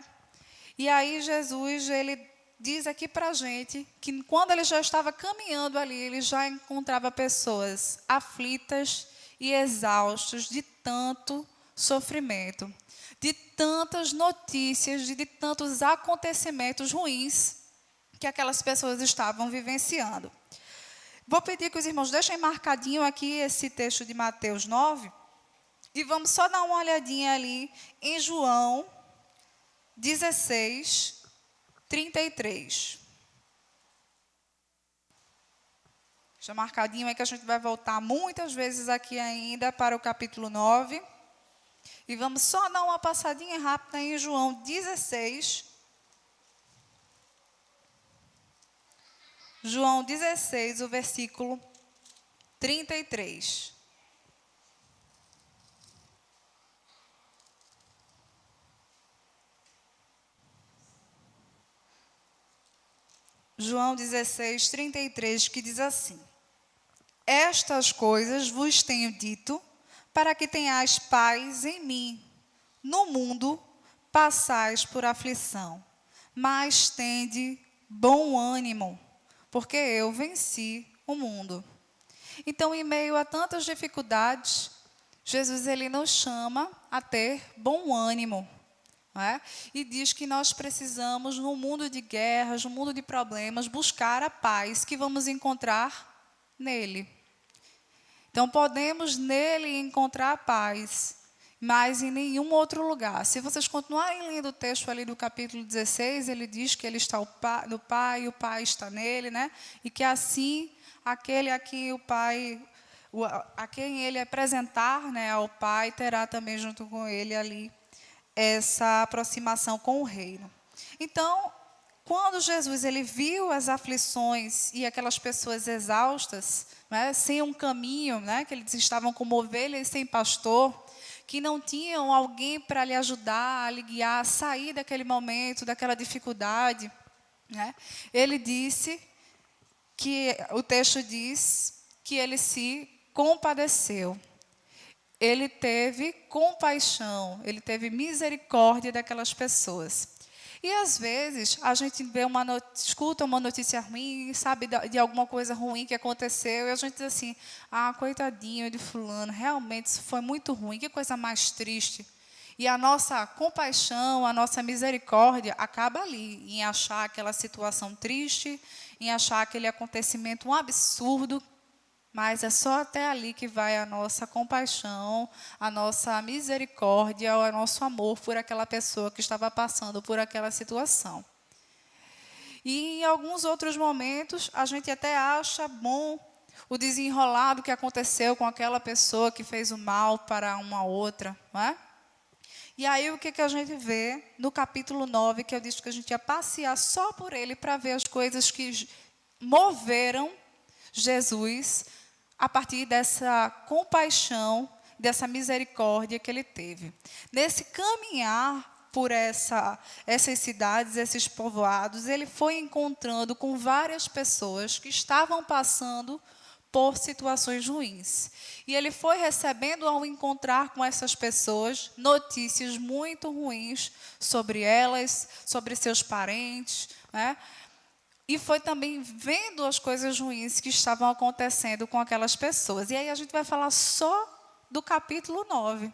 E aí, Jesus, ele diz aqui para a gente que, quando ele já estava caminhando ali, ele já encontrava pessoas aflitas e exaustas de tanto sofrimento, de tantas notícias, de tantos acontecimentos ruins que aquelas pessoas estavam vivenciando. Vou pedir que os irmãos deixem marcadinho aqui esse texto de Mateus 9 e vamos só dar uma olhadinha ali em João 16, 33. Deixa marcadinho aí que a gente vai voltar muitas vezes aqui ainda para o capítulo 9. E vamos só dar uma passadinha rápida em João 16, João 16, o versículo 33. João 16, 33, que diz assim: Estas coisas vos tenho dito, para que tenhais paz em mim. No mundo passais por aflição, mas tende bom ânimo, porque eu venci o mundo. Então, em meio a tantas dificuldades, Jesus ele nos chama a ter bom ânimo. Não é? E diz que nós precisamos, no mundo de guerras, no mundo de problemas, buscar a paz que vamos encontrar nele. Então, podemos nele encontrar a paz, mas em nenhum outro lugar. Se vocês continuarem lendo o texto ali do capítulo 16, ele diz que ele está no Pai, e o Pai está nele, né? E que assim, aquele a quem o Pai, a quem ele apresentar, né, ao Pai, terá também junto com ele ali essa aproximação com o reino. Então, quando Jesus ele viu as aflições e aquelas pessoas exaustas, né, sem um caminho, né, que eles estavam como ovelhas sem pastor, que não tinham alguém para lhe ajudar, a lhe guiar, a sair daquele momento, daquela dificuldade, né, ele disse que, o texto diz que ele se compadeceu. Ele teve compaixão, ele teve misericórdia daquelas pessoas. E, às vezes, a gente vê escuta uma notícia ruim, sabe de alguma coisa ruim que aconteceu, e a gente diz assim, coitadinho de fulano, realmente isso foi muito ruim, que coisa mais triste. E a nossa compaixão, a nossa misericórdia acaba ali, em achar aquela situação triste, em achar aquele acontecimento um absurdo, mas é só até ali que vai a nossa compaixão, a nossa misericórdia, o nosso amor por aquela pessoa que estava passando por aquela situação. E em alguns outros momentos, a gente até acha bom o desenrolado que aconteceu com aquela pessoa que fez o mal para uma outra, não é? E aí o que a gente vê no capítulo 9, que eu disse que a gente ia passear só por ele para ver as coisas que moveram Jesus a partir dessa compaixão, dessa misericórdia que ele teve. Nesse caminhar por essas cidades, esses povoados, ele foi encontrando com várias pessoas que estavam passando por situações ruins. E ele foi recebendo, ao encontrar com essas pessoas, notícias muito ruins sobre elas, sobre seus parentes, né? E foi também vendo as coisas ruins que estavam acontecendo com aquelas pessoas. E aí a gente vai falar só do capítulo 9,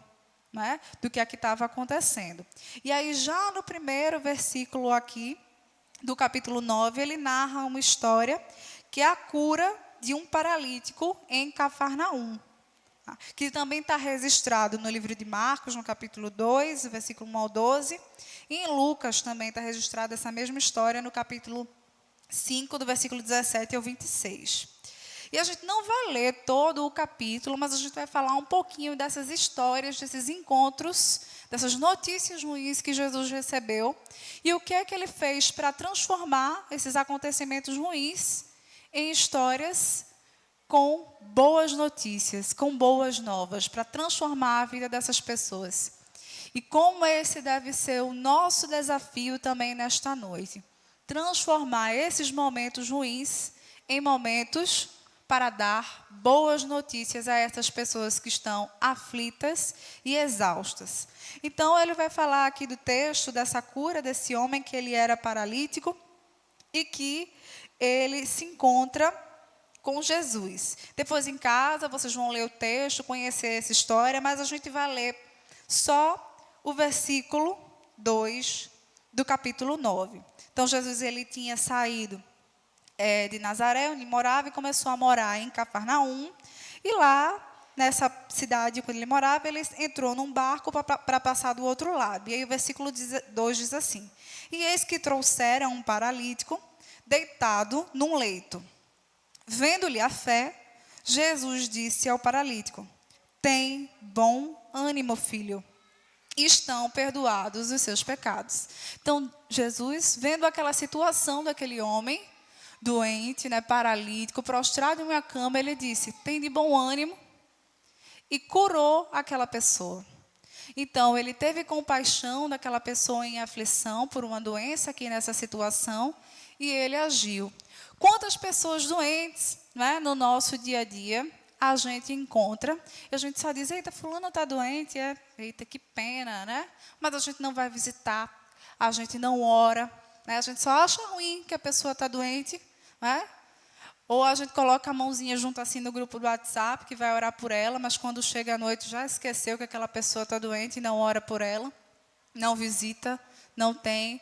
né? Do que aqui estava acontecendo. E aí já no primeiro versículo aqui, do capítulo 9, ele narra uma história que é a cura de um paralítico em Cafarnaum, que também está registrado no livro de Marcos, no capítulo 2, versículo 1 ao 12. E em Lucas também está registrada essa mesma história no capítulo 5, do versículo 17 ao 26. E a gente não vai ler todo o capítulo, mas a gente vai falar um pouquinho dessas histórias, desses encontros, dessas notícias ruins que Jesus recebeu e o que é que ele fez para transformar esses acontecimentos ruins em histórias com boas notícias, com boas novas, para transformar a vida dessas pessoas. E como esse deve ser o nosso desafio também nesta noite. Transformar esses momentos ruins em momentos para dar boas notícias a essas pessoas que estão aflitas e exaustas. Então, ele vai falar aqui do texto dessa cura desse homem que ele era paralítico e que ele se encontra com Jesus. Depois, em casa, vocês vão ler o texto, conhecer essa história, mas a gente vai ler só o versículo 2 do capítulo 9. Então, Jesus ele tinha saído de Nazaré, onde morava, e começou a morar em Cafarnaum. E lá, nessa cidade onde ele morava, ele entrou num barco para passar do outro lado. E aí o versículo 2 diz assim: E eis que trouxeram um paralítico deitado num leito. Vendo-lhe a fé, Jesus disse ao paralítico: Tem bom ânimo, filho. Estão perdoados os seus pecados. Então, Jesus, vendo aquela situação daquele homem doente, paralítico, prostrado em uma cama, ele disse: tem de bom ânimo, e curou aquela pessoa. Então, ele teve compaixão daquela pessoa em aflição por uma doença aqui nessa situação, e ele agiu. Quantas pessoas doentes, no nosso dia a dia, a gente encontra, e a gente só diz: eita, fulano está doente, eita, que pena, Mas a gente não vai visitar, a gente não ora, a gente só acha ruim que a pessoa está doente, Ou a gente coloca a mãozinha junto assim no grupo do WhatsApp, que vai orar por ela, mas quando chega a noite já esqueceu que aquela pessoa está doente e não ora por ela, não visita, não tem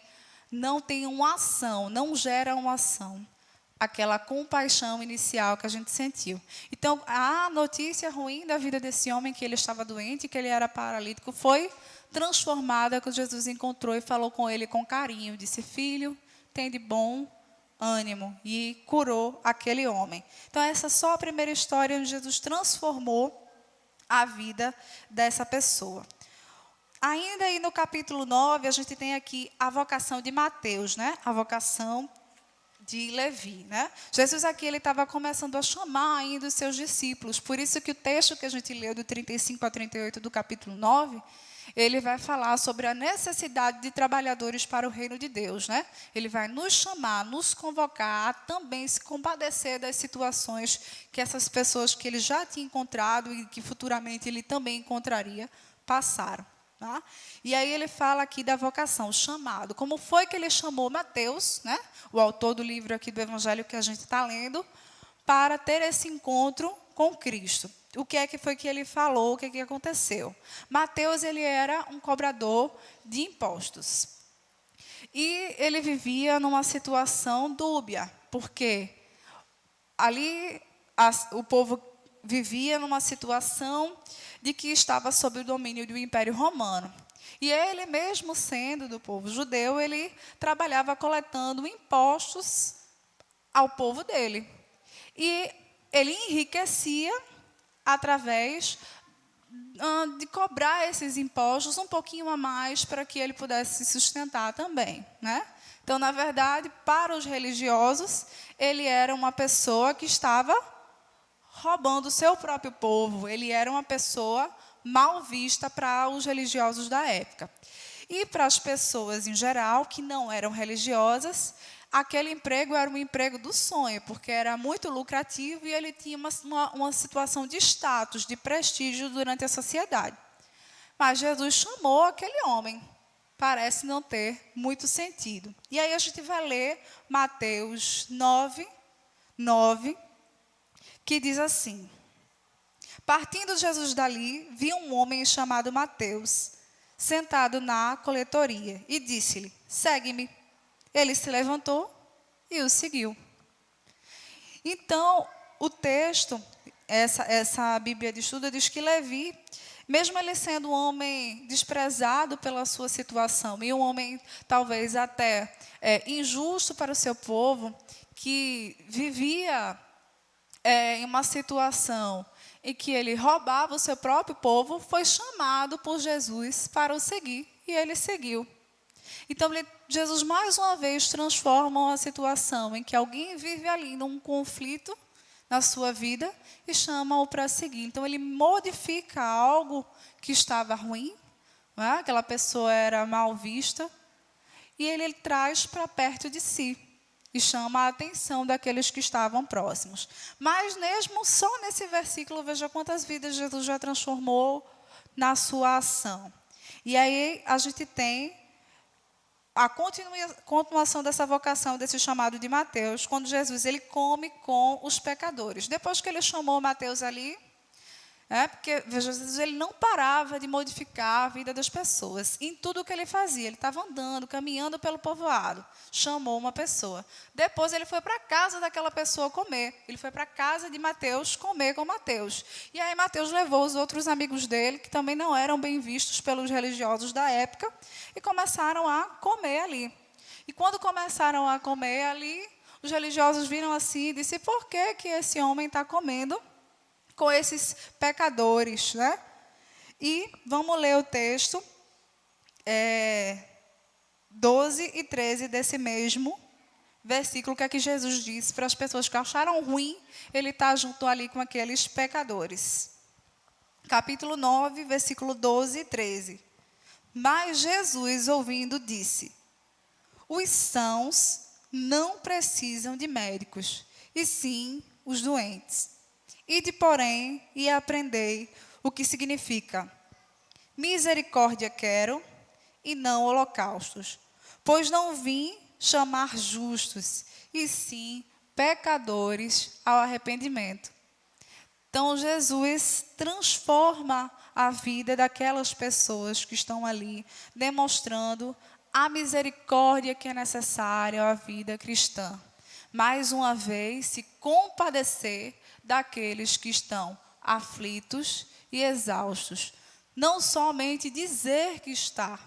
uma ação, não gera uma ação. Aquela compaixão inicial que a gente sentiu. Então, a notícia ruim da vida desse homem, que ele estava doente, que ele era paralítico, foi transformada quando Jesus encontrou e falou com ele com carinho. Disse: filho, tem de bom ânimo. E curou aquele homem. Então, essa é só a primeira história onde Jesus transformou a vida dessa pessoa. Ainda aí no capítulo 9, a gente tem aqui a vocação de Mateus, a vocação de Levi, Jesus aqui ele estava começando a chamar ainda os seus discípulos. Por isso que o texto que a gente leu do 35 a 38 do capítulo 9, ele vai falar sobre a necessidade de trabalhadores para o reino de Deus, Ele vai nos chamar, nos convocar a também se compadecer das situações que essas pessoas que ele já tinha encontrado e que futuramente ele também encontraria, passaram. E aí ele fala aqui da vocação, chamado. Como foi que ele chamou Mateus, o autor do livro aqui do Evangelho que a gente está lendo, para ter esse encontro com Cristo? O que é que foi que ele falou, o que é que aconteceu? Mateus, ele era um cobrador de impostos. E ele vivia numa situação dúbia, porque ali o povo vivia numa situação de que estava sob o domínio do Império Romano. E ele, mesmo sendo do povo judeu, ele trabalhava coletando impostos ao povo dele. E ele enriquecia através de cobrar esses impostos um pouquinho a mais para que ele pudesse se sustentar também, Então, na verdade, para os religiosos, ele era uma pessoa que estava roubando o seu próprio povo. Ele era uma pessoa mal vista para os religiosos da época. E para as pessoas em geral que não eram religiosas, aquele emprego era um emprego do sonho, porque era muito lucrativo e ele tinha uma situação de status, de prestígio durante a sociedade. Mas Jesus chamou aquele homem. Parece não ter muito sentido. E aí a gente vai ler Mateus 9, que diz assim: partindo Jesus dali, viu um homem chamado Mateus, sentado na coletoria, e disse-lhe: segue-me. Ele se levantou e o seguiu. Então, o texto, essa Bíblia de estudo, diz que Levi, mesmo ele sendo um homem desprezado pela sua situação, e um homem talvez até injusto para o seu povo, que vivia em uma situação em que ele roubava o seu próprio povo, foi chamado por Jesus para o seguir, e ele seguiu. Então, Jesus, mais uma vez, transforma uma situação em que alguém vive ali num conflito na sua vida e chama-o para seguir. Então, ele modifica algo que estava ruim, não é? Aquela pessoa era mal vista, e ele traz para perto de si e chama a atenção daqueles que estavam próximos. Mas mesmo só nesse versículo, veja quantas vidas Jesus já transformou na sua ação. E aí a gente tem a continuação dessa vocação, desse chamado de Mateus, quando Jesus ele come com os pecadores. Depois que ele chamou Mateus ali, porque Jesus ele não parava de modificar a vida das pessoas. Em tudo o que ele fazia, ele estava andando, caminhando pelo povoado, chamou uma pessoa. Depois ele foi para a casa daquela pessoa comer. Ele foi para a casa de Mateus comer com Mateus. E aí Mateus levou os outros amigos dele, que também não eram bem vistos pelos religiosos da época, e começaram a comer ali. E quando começaram a comer ali, os religiosos viram assim e disseram: por que esse homem está comendo com esses pecadores, né? E vamos ler o texto 12 e 13 desse mesmo versículo, que é que Jesus disse para as pessoas que acharam ruim ele estar junto ali com aqueles pecadores. Capítulo 9, versículo 12 e 13. Mas Jesus, ouvindo, disse: os sãos não precisam de médicos, e sim os doentes. Ide, porém, e aprendei o que significa: misericórdia quero, e não holocaustos, pois não vim chamar justos, e sim pecadores ao arrependimento. Então, Jesus transforma a vida daquelas pessoas que estão ali, demonstrando a misericórdia que é necessária à vida cristã. Mais uma vez, se compadecer daqueles que estão aflitos e exaustos. Não somente dizer que está,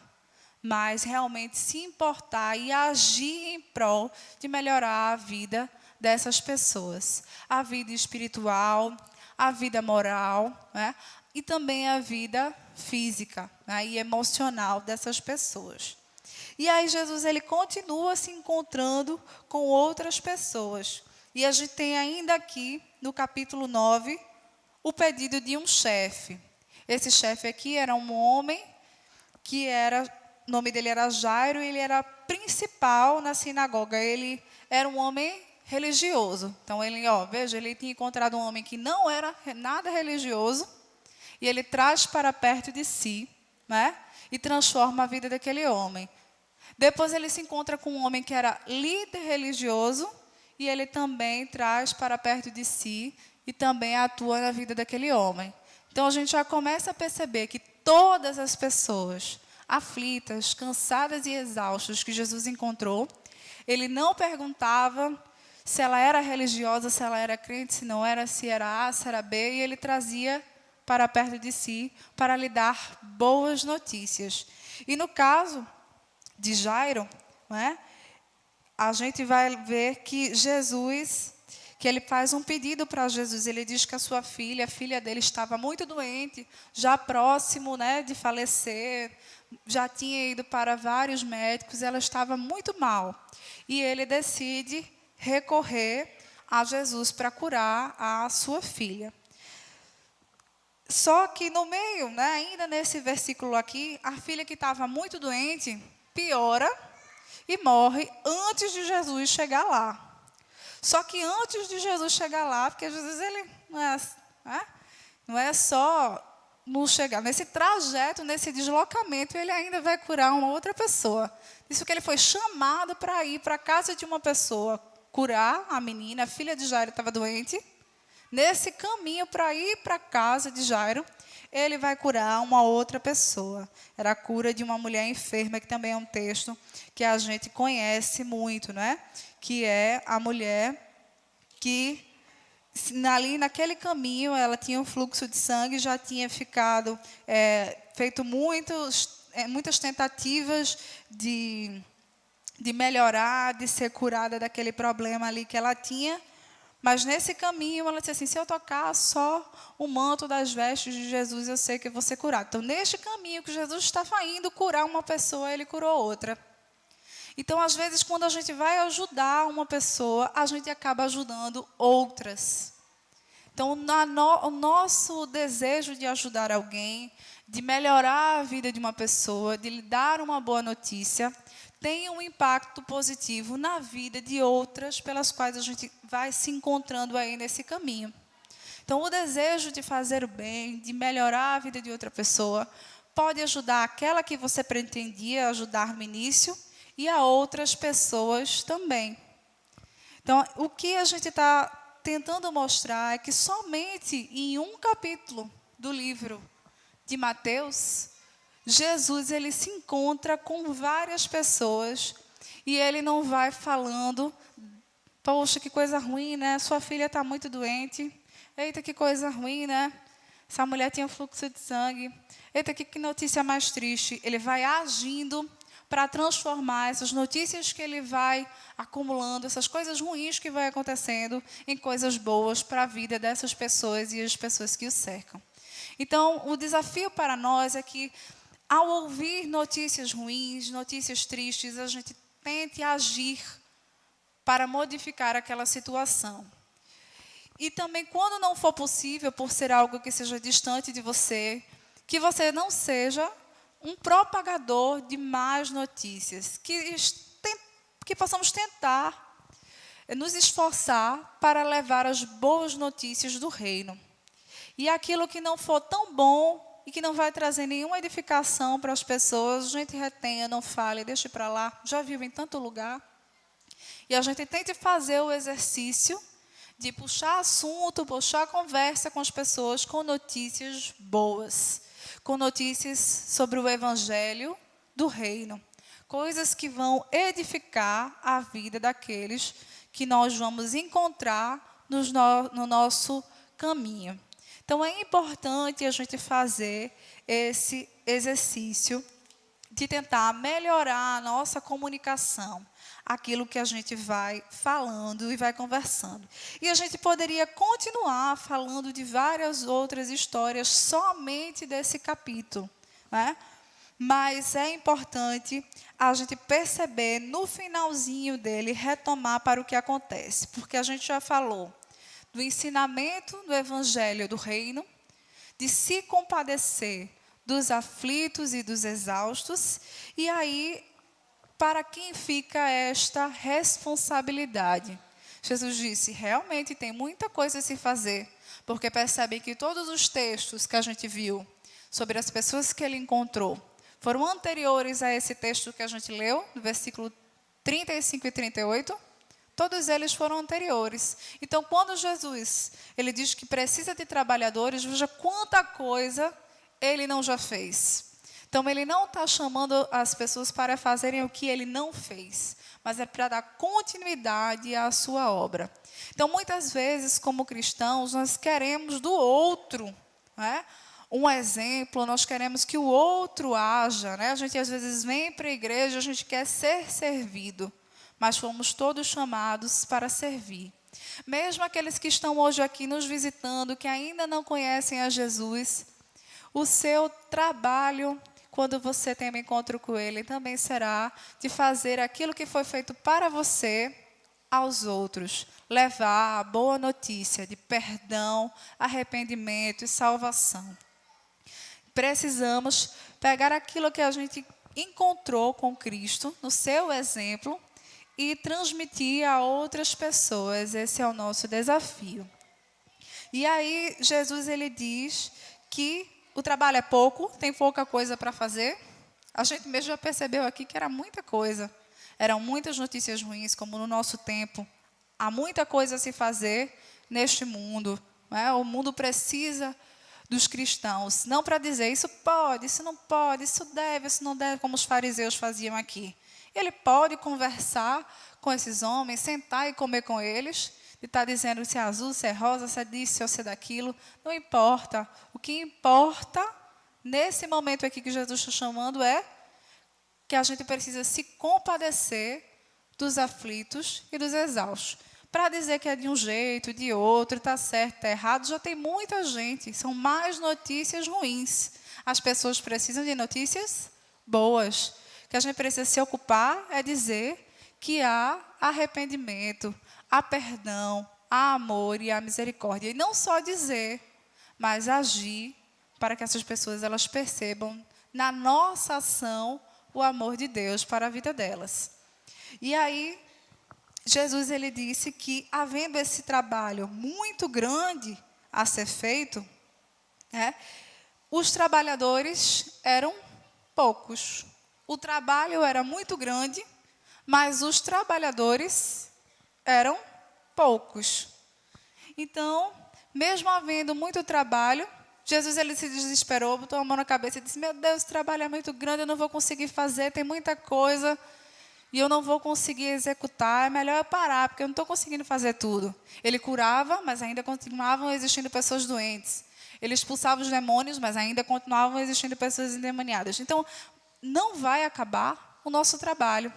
mas realmente se importar e agir em prol de melhorar a vida dessas pessoas. A vida espiritual, a vida moral, né? E também a vida física, né? E emocional dessas pessoas. E aí Jesus ele continua se encontrando com outras pessoas. E a gente tem ainda aqui, no capítulo 9, o pedido de um chefe. Esse chefe aqui era um homem que o nome dele era Jairo, e ele era principal na sinagoga. Ele era um homem religioso. Então, ele tinha encontrado um homem que não era nada religioso, e ele traz para perto de si, né? E transforma a vida daquele homem. Depois ele se encontra com um homem que era líder religioso, e ele também traz para perto de si e também atua na vida daquele homem. Então, a gente já começa a perceber que todas as pessoas aflitas, cansadas e exaustas que Jesus encontrou, ele não perguntava se ela era religiosa, se ela era crente, se não era, se era A, se era B, e ele trazia para perto de si para lhe dar boas notícias. E no caso de Jairo, né, a gente vai ver que Jesus, que ele faz um pedido para Jesus. Ele diz que a filha dele estava muito doente, já próximo, né, de falecer, já tinha ido para vários médicos, ela estava muito mal. E ele decide recorrer a Jesus para curar a sua filha. Só que no meio, né, ainda nesse versículo aqui, a filha que estava muito doente piora e morre antes de Jesus chegar lá. Só que antes de Jesus chegar lá, porque Jesus ele não é só no chegar, nesse trajeto, nesse deslocamento, ele ainda vai curar uma outra pessoa. Isso que ele foi chamado para ir para a casa de uma pessoa, curar a menina, a filha de Jairo estava doente. Nesse caminho para ir para a casa de Jairo, ele vai curar uma outra pessoa. Era a cura de uma mulher enferma, que também é um texto que a gente conhece muito, né? Que é a mulher que, ali naquele caminho, ela tinha um fluxo de sangue, já tinha ficado, feito muitas tentativas de melhorar, de ser curada daquele problema ali que ela tinha, Mas nesse caminho, ela disse assim, se eu tocar só o manto das vestes de Jesus, eu sei que eu vou ser curado. Então, neste caminho que Jesus estava indo curar uma pessoa, ele curou outra. Então, às vezes, quando a gente vai ajudar uma pessoa, a gente acaba ajudando outras. Então, o nosso desejo de ajudar alguém, de melhorar a vida de uma pessoa, de lhe dar uma boa notícia, tem um impacto positivo na vida de outras pelas quais a gente vai se encontrando aí nesse caminho. Então, o desejo de fazer o bem, de melhorar a vida de outra pessoa, pode ajudar aquela que você pretendia ajudar no início e a outras pessoas também. Então, o que a gente está tentando mostrar é que somente em um capítulo do livro de Mateus, Jesus ele se encontra com várias pessoas e ele não vai falando, poxa, que coisa ruim, né? Sua filha está muito doente. Eita, que coisa ruim, né? Essa mulher tinha fluxo de sangue. Eita, que notícia mais triste. Ele vai agindo para transformar essas notícias que ele vai acumulando, essas coisas ruins que vai acontecendo, em coisas boas para a vida dessas pessoas e as pessoas que o cercam. Então, o desafio para nós é que, ao ouvir notícias ruins, notícias tristes, a gente tente agir para modificar aquela situação. E também, quando não for possível, por ser algo que seja distante de você, que você não seja um propagador de más notícias, que possamos tentar nos esforçar para levar as boas notícias do reino. E aquilo que não for tão bom e que não vai trazer nenhuma edificação para as pessoas, a gente retenha, não fale, deixe para lá, já viu em tanto lugar. E a gente tente fazer o exercício de puxar assunto, puxar conversa com as pessoas com notícias boas, com notícias sobre o evangelho do reino, coisas que vão edificar a vida daqueles que nós vamos encontrar no nosso caminho. Então, é importante a gente fazer esse exercício de tentar melhorar a nossa comunicação, aquilo que a gente vai falando e vai conversando. E a gente poderia continuar falando de várias outras histórias somente desse capítulo, né? Mas é importante a gente perceber no finalzinho dele, retomar para o que acontece, porque a gente já falou do ensinamento do evangelho do reino, de se compadecer dos aflitos e dos exaustos, e aí, para quem fica esta responsabilidade? Jesus disse, realmente tem muita coisa a se fazer, porque percebem que todos os textos que a gente viu sobre as pessoas que ele encontrou foram anteriores a esse texto que a gente leu, no versículo 35 e 38, todos eles foram anteriores. Então, quando Jesus ele diz que precisa de trabalhadores, veja quanta coisa ele não já fez. Então, ele não está chamando as pessoas para fazerem o que ele não fez, mas é para dar continuidade à sua obra. Então, muitas vezes, como cristãos, nós queremos do outro, né, um exemplo, nós queremos que o outro haja, né? A gente, às vezes, vem para a igreja, a gente quer ser servido, mas fomos todos chamados para servir. Mesmo aqueles que estão hoje aqui nos visitando, que ainda não conhecem a Jesus, o seu trabalho, quando você tem um encontro com Ele, também será de fazer aquilo que foi feito para você aos outros. Levar a boa notícia de perdão, arrependimento e salvação. Precisamos pegar aquilo que a gente encontrou com Cristo, no seu exemplo, e transmitir a outras pessoas. Esse é o nosso desafio. E aí, Jesus ele diz que o trabalho é pouco, tem pouca coisa para fazer. A gente mesmo já percebeu aqui que era muita coisa. Eram muitas notícias ruins, como no nosso tempo. Há muita coisa a se fazer neste mundo, né? O mundo precisa dos cristãos, não para dizer isso pode, isso não pode, isso não deve, como os fariseus faziam aqui. Ele pode conversar com esses homens, sentar e comer com eles, de estar dizendo se é azul, se é rosa, se é disso, se é daquilo, não importa. O que importa, nesse momento aqui que Jesus está chamando, é que a gente precisa se compadecer dos aflitos e dos exaustos. Para dizer que é de um jeito, de outro, está certo, está errado, já tem muita gente. São mais notícias ruins. As pessoas precisam de notícias boas. O que a gente precisa se ocupar é dizer que há arrependimento, há perdão, há amor e há misericórdia. E não só dizer, mas agir para que essas pessoas elas percebam na nossa ação o amor de Deus para a vida delas. E aí, Jesus ele disse que, havendo esse trabalho muito grande a ser feito, os trabalhadores eram poucos. O trabalho era muito grande, mas os trabalhadores eram poucos. Então, mesmo havendo muito trabalho, Jesus ele se desesperou, botou a mão na cabeça e disse: meu Deus, o trabalho é muito grande, eu não vou conseguir fazer, tem muita coisa e eu não vou conseguir executar, é melhor eu parar, porque eu não estou conseguindo fazer tudo. Ele curava, mas ainda continuavam existindo pessoas doentes. Ele expulsava os demônios, mas ainda continuavam existindo pessoas endemoniadas. Então, não vai acabar o nosso trabalho.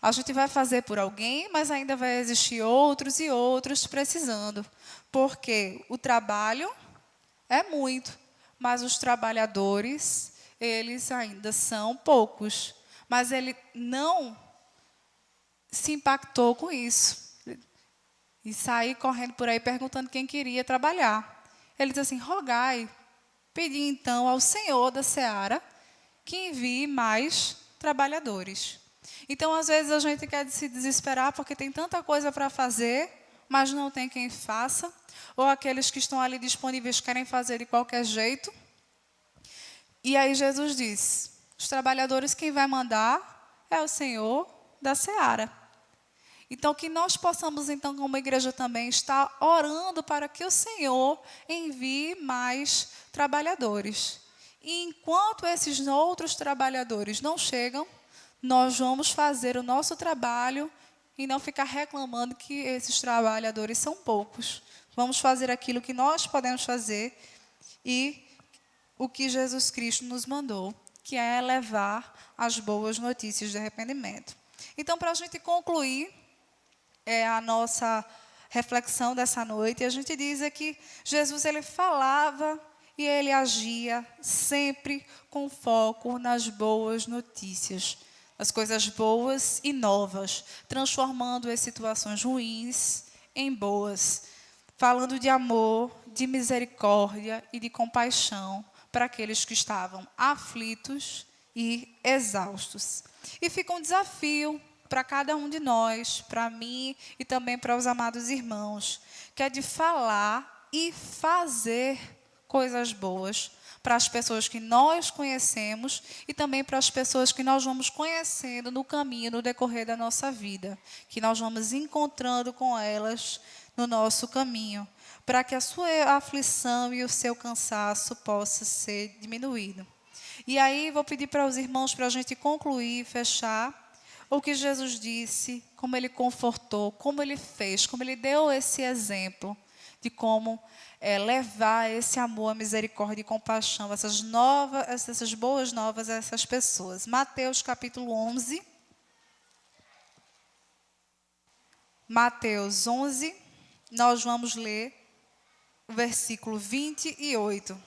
A gente vai fazer por alguém, mas ainda vai existir outros e outros precisando. Porque o trabalho é muito, mas os trabalhadores, eles ainda são poucos. Mas ele não se impactou com isso. E saiu correndo por aí perguntando quem queria trabalhar. Ele disse assim: rogai, pedi então ao Senhor da seara que envie mais trabalhadores. Então, às vezes, a gente quer se desesperar porque tem tanta coisa para fazer, mas não tem quem faça. Ou aqueles que estão ali disponíveis querem fazer de qualquer jeito. E aí Jesus diz: os trabalhadores quem vai mandar é o Senhor da seara. Então, que nós possamos, então, como igreja também, estar orando para que o Senhor envie mais trabalhadores. E enquanto esses outros trabalhadores não chegam, nós vamos fazer o nosso trabalho e não ficar reclamando que esses trabalhadores são poucos. Vamos fazer aquilo que nós podemos fazer e o que Jesus Cristo nos mandou, que é levar as boas notícias de arrependimento. Então, para a gente concluir a nossa reflexão dessa noite, a gente diz que Jesus ele falava e ele agia sempre com foco nas boas notícias, as coisas boas e novas, transformando as situações ruins em boas, falando de amor, de misericórdia e de compaixão para aqueles que estavam aflitos e exaustos. E fica um desafio para cada um de nós, para mim e também para os amados irmãos, que é de falar e fazer coisas boas para as pessoas que nós conhecemos e também para as pessoas que nós vamos conhecendo no caminho, no decorrer da nossa vida, que nós vamos encontrando com elas no nosso caminho, para que a sua aflição e o seu cansaço possa ser diminuído. E aí vou pedir para os irmãos, para a gente concluir, fechar, o que Jesus disse, como ele confortou, como ele fez, como ele deu esse exemplo de como levar esse amor, a misericórdia e compaixão, essas boas novas a essas pessoas. Mateus capítulo 11. Mateus 11, nós vamos ler o versículo 28.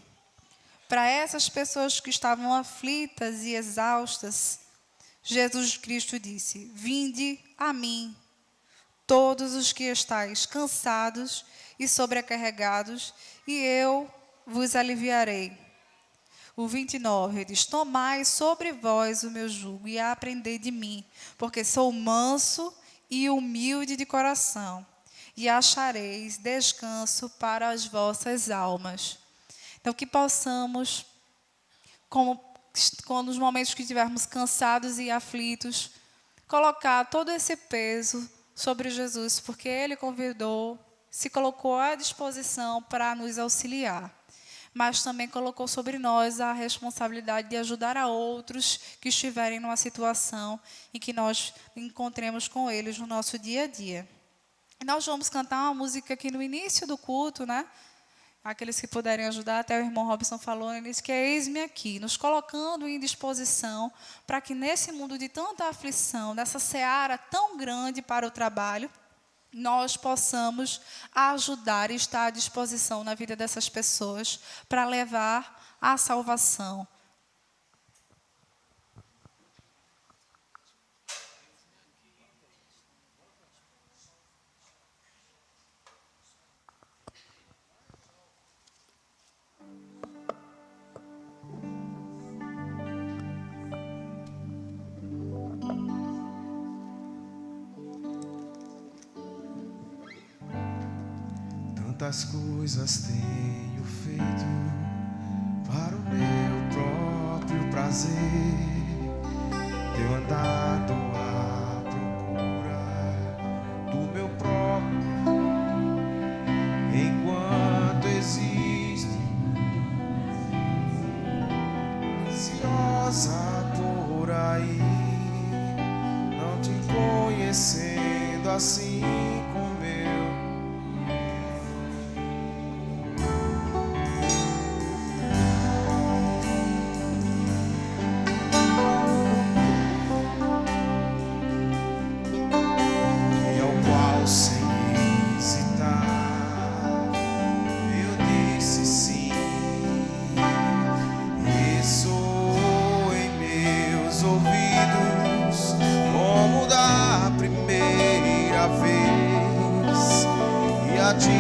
Para essas pessoas que estavam aflitas e exaustas, Jesus Cristo disse: vinde a mim, todos os que estáis cansados e sobrecarregados, e eu vos aliviarei. O 29 diz: tomai sobre vós o meu jugo e aprendei de mim, porque sou manso e humilde de coração, e achareis descanso para as vossas almas. Então, que possamos, quando nos momentos que estivermos cansados e aflitos, colocar todo esse peso sobre Jesus, porque Ele convidou, se colocou à disposição para nos auxiliar, mas também colocou sobre nós a responsabilidade de ajudar a outros que estiverem numa situação em que nós encontremos com eles no nosso dia a dia. E nós vamos cantar uma música aqui no início do culto, né? Aqueles que puderem ajudar, até o irmão Robson falou no início, que é Eis-me aqui, nos colocando em disposição para que nesse mundo de tanta aflição, nessa seara tão grande para o trabalho, nós possamos ajudar e estar à disposição na vida dessas pessoas para levar a salvação. Tantas coisas tenho feito para o meu próprio prazer. Tenho andado à procura do meu próprio, enquanto existe ansiosa por aí, não te conhecendo assim como eu.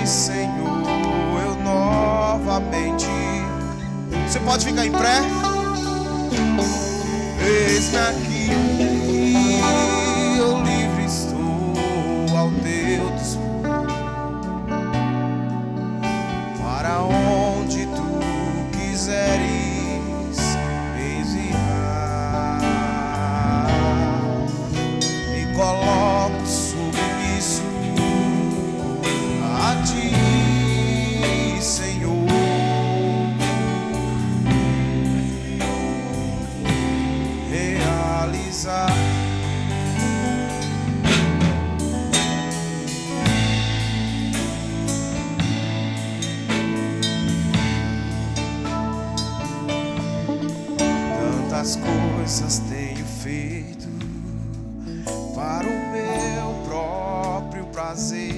Senhor, eu novamente. Você pode ficar em pé? Eis-me aqui, eu livre estou ao teu dispor. Para onde tu quiseres enviar, me coloco submisso a ti, Senhor. Realizar tantas coisas tenho feito para o meu próprio prazer.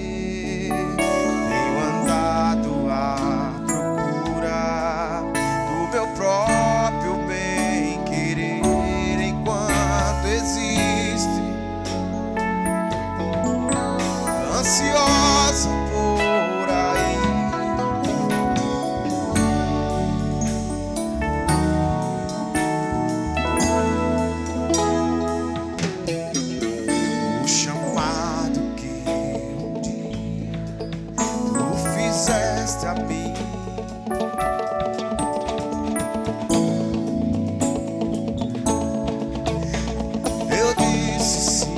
Ansiosa por aí, o chamado que um dia tu fizeste a mim, eu disse sim.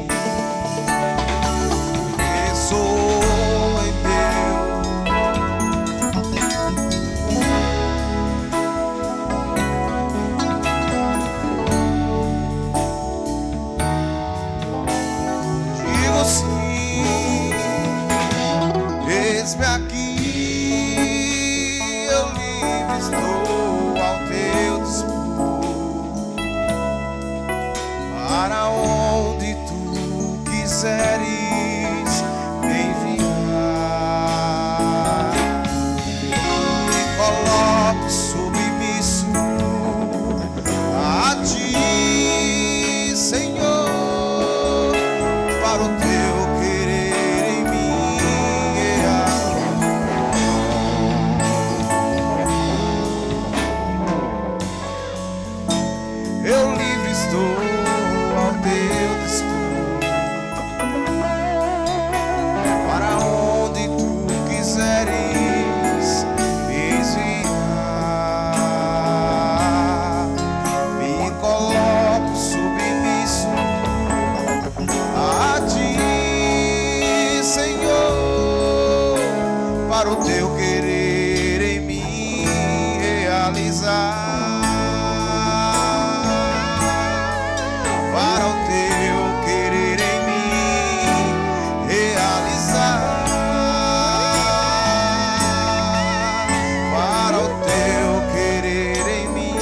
Eis-me aqui, eu livre estou ao teu dispor. Para onde tu quiseres enviar, me coloco submisso a ti, Senhor, para o teu querer em mim. Eu livre estou ao teu dispor. Para onde tu quiseres enviar, me coloco submisso a ti, Senhor, para o teu querer em mim realizar. Para o teu querer em mim realizar, para o teu querer em mim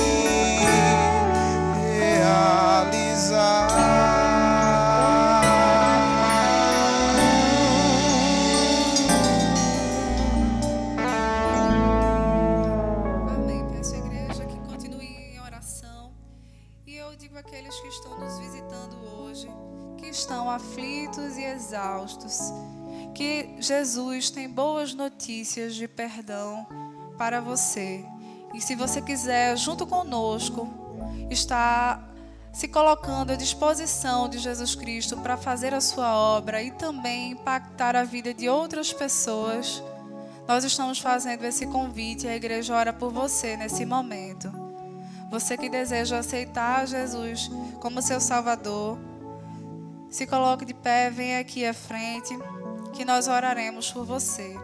realizar. holocaustos, que Jesus tem boas notícias de perdão para você. E se você quiser, junto conosco, estar se colocando à disposição de Jesus Cristo para fazer a sua obra e também impactar a vida de outras pessoas, nós estamos fazendo esse convite e a igreja ora por você nesse momento. Você que deseja aceitar Jesus como seu Salvador, se coloque de pé, venha aqui à frente, que nós oraremos por você.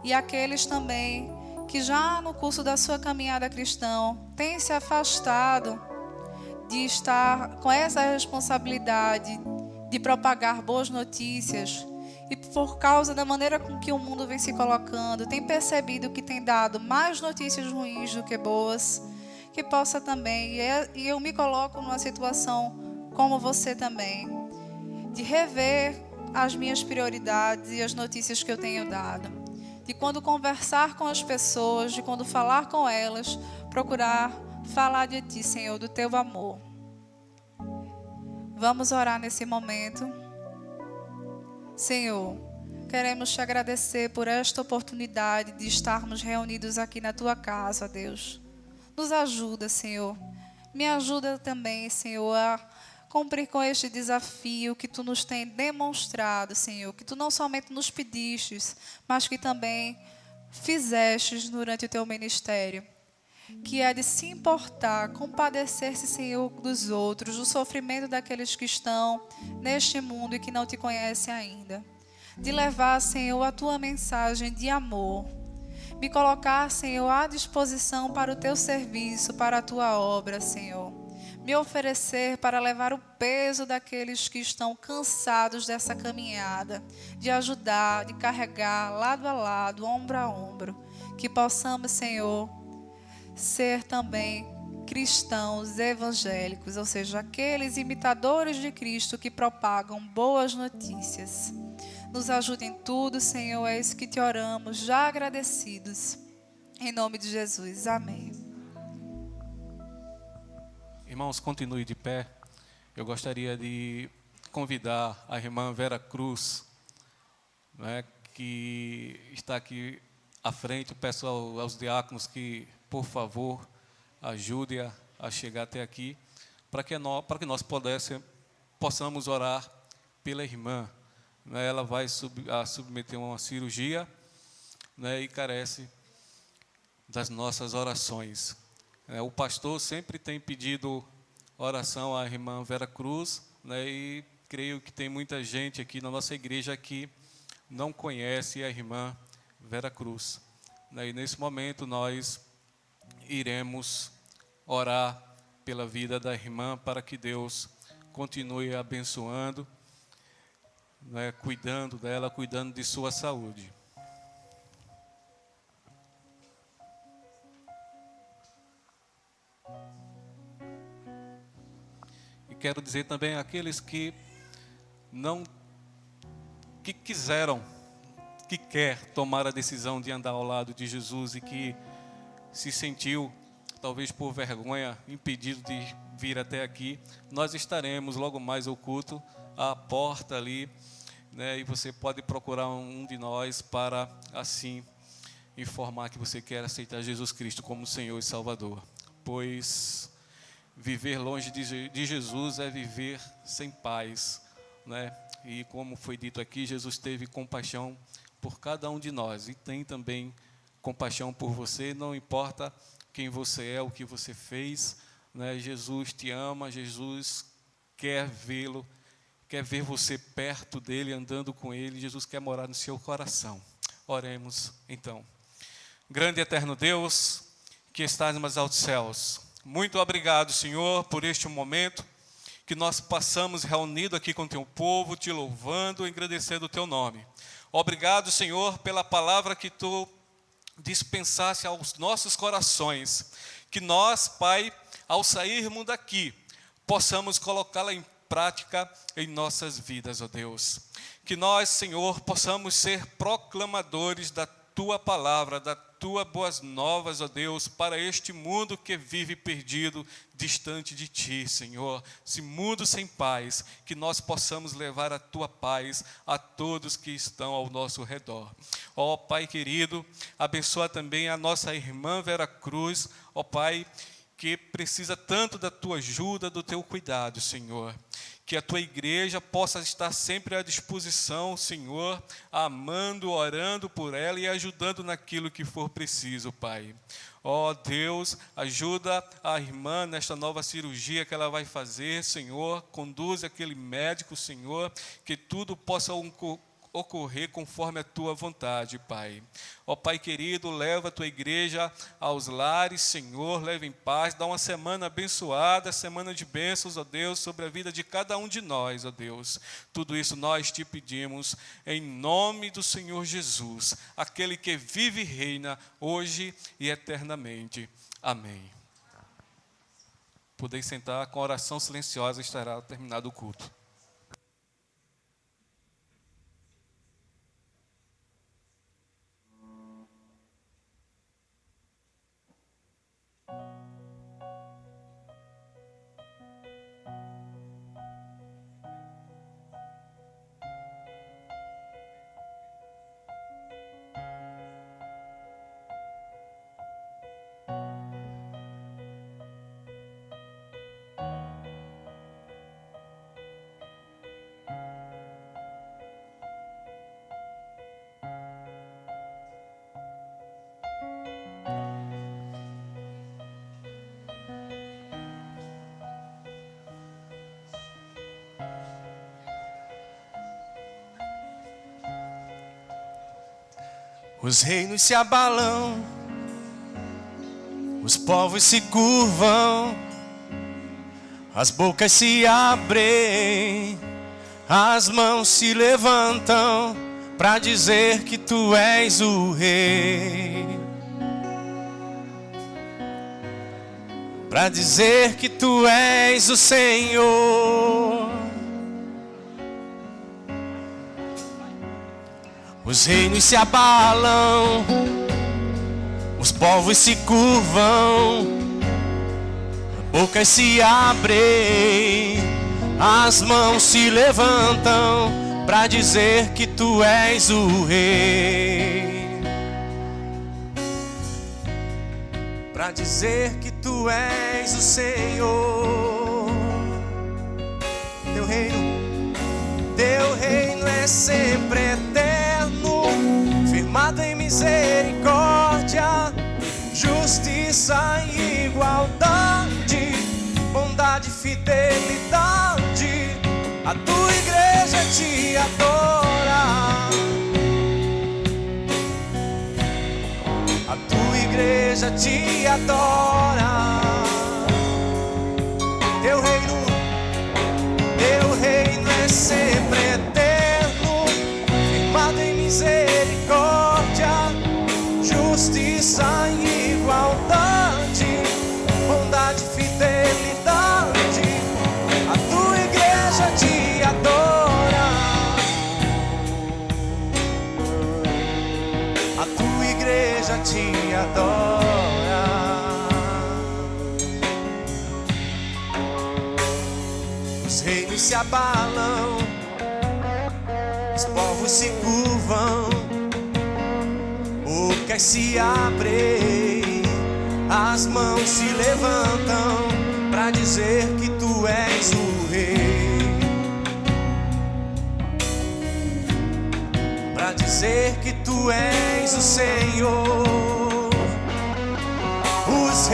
E aqueles também que já no curso da sua caminhada cristã têm se afastado de estar com essa responsabilidade de propagar boas notícias e por causa da maneira com que o mundo vem se colocando, tem percebido que tem dado mais notícias ruins do que boas, que possa também, e eu me coloco numa situação como você também, de rever as minhas prioridades e as notícias que eu tenho dado, de quando conversar com as pessoas, de quando falar com elas, procurar falar de Ti, Senhor, do Teu amor. Vamos orar nesse momento. Senhor, queremos Te agradecer por esta oportunidade de estarmos reunidos aqui na Tua casa, Deus. Nos ajuda, Senhor. Me ajuda também, Senhor, a cumprir com este desafio que Tu nos tem demonstrado, Senhor, que Tu não somente nos pedistes, mas que também fizestes durante o Teu ministério, que é de se importar, compadecer-se, Senhor, dos outros, do sofrimento daqueles que estão neste mundo e que não Te conhecem ainda, de levar, Senhor, a Tua mensagem de amor, me colocar, Senhor, à disposição para o Teu serviço, para a Tua obra, Senhor. Me oferecer para levar o peso daqueles que estão cansados dessa caminhada, de ajudar, de carregar lado a lado, ombro a ombro, que possamos, Senhor, ser também cristãos evangélicos, ou seja, aqueles imitadores de Cristo que propagam boas notícias. Nos ajude em tudo, Senhor, é isso que Te oramos, já agradecidos. Em nome de Jesus, amém. Irmãos, continue de pé. Eu gostaria de convidar a irmã Vera Cruz, né, que está aqui à frente. Peço aos diáconos que, por favor, ajude-a a chegar até aqui, para que nós possamos orar pela irmã. Né, ela vai submeter a uma cirurgia, né, e carece das nossas orações. O pastor sempre tem pedido oração à irmã Vera Cruz, né, e creio que tem muita gente aqui na nossa igreja que não conhece a irmã Vera Cruz. Né, e nesse momento nós iremos orar pela vida da irmã para que Deus continue abençoando, né, cuidando dela, cuidando de sua saúde. Quero dizer também àqueles que quer tomar a decisão de andar ao lado de Jesus e que se sentiu, talvez por vergonha, impedido de vir até aqui. Nós estaremos logo mais ao culto, à porta ali, né, e você pode procurar um de nós para assim informar que você quer aceitar Jesus Cristo como Senhor e Salvador, pois viver longe de Jesus é viver sem paz, né? E como foi dito aqui, Jesus teve compaixão por cada um de nós e tem também compaixão por você, não importa quem você é, o que você fez, né? Jesus te ama, Jesus quer vê-lo, quer ver você perto dele, andando com ele, Jesus quer morar no seu coração. Oremos então. Grande e eterno Deus, que estás nos altos céus, muito obrigado, Senhor, por este momento que nós passamos reunido aqui com o Teu povo, Te louvando, engrandecendo o Teu nome. Obrigado, Senhor, pela palavra que Tu dispensasse aos nossos corações, que nós, Pai, ao sairmos daqui, possamos colocá-la em prática em nossas vidas, ó Deus. Que nós, Senhor, possamos ser proclamadores da tua palavra, da tua boas novas, ó Deus, para este mundo que vive perdido, distante de ti, Senhor. Esse mundo sem paz, que nós possamos levar a tua paz a todos que estão ao nosso redor. Ó Pai querido, abençoa também a nossa irmã Vera Cruz, ó Pai, que precisa tanto da tua ajuda, do teu cuidado, Senhor. Que a tua igreja possa estar sempre à disposição, Senhor, amando, orando por ela e ajudando naquilo que for preciso, Pai. Ó Deus, ajuda a irmã nesta nova cirurgia que ela vai fazer, Senhor. Conduze aquele médico, Senhor, que tudo possa ocorrer conforme a tua vontade, Pai. Ó Pai querido, leva a tua igreja aos lares, Senhor, leva em paz, dá uma semana abençoada, semana de bênçãos, ó Deus, sobre a vida de cada um de nós, ó Deus. Tudo isso nós te pedimos em nome do Senhor Jesus, aquele que vive e reina hoje e eternamente. Amém. Podeis sentar, com a oração silenciosa estará terminado o culto. Os reinos se abalam, os povos se curvam, as bocas se abrem, as mãos se levantam para dizer que tu és o rei, para dizer que tu és o Senhor. Os reinos se abalam, os povos se curvam, bocas se abrem, as mãos se levantam para dizer que tu és o rei, para dizer que tu és o Senhor. Teu reino é sempre eterno, firmado em misericórdia, justiça e igualdade, bondade e fidelidade. A tua igreja te adora, a tua igreja te adora. Teu reino é sempre eterno, firmado em misericórdia, justiça e igualdade, bondade e fidelidade. A tua igreja te adora, a tua igreja te adora. Os reinos se abalam, os povos se curvam, bocas se abrem, as mãos se levantam para dizer que tu és o rei, para dizer que tu és o Senhor. Os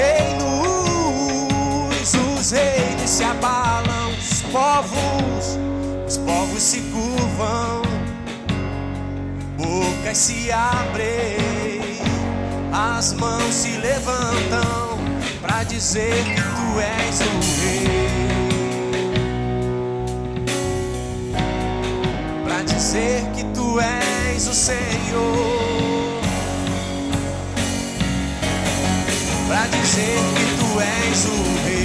reinos se abalam, os povos se curvam, bocas se abrem, as mãos se levantam para dizer que tu és o rei, para dizer que tu és o Senhor, para dizer que tu és o rei,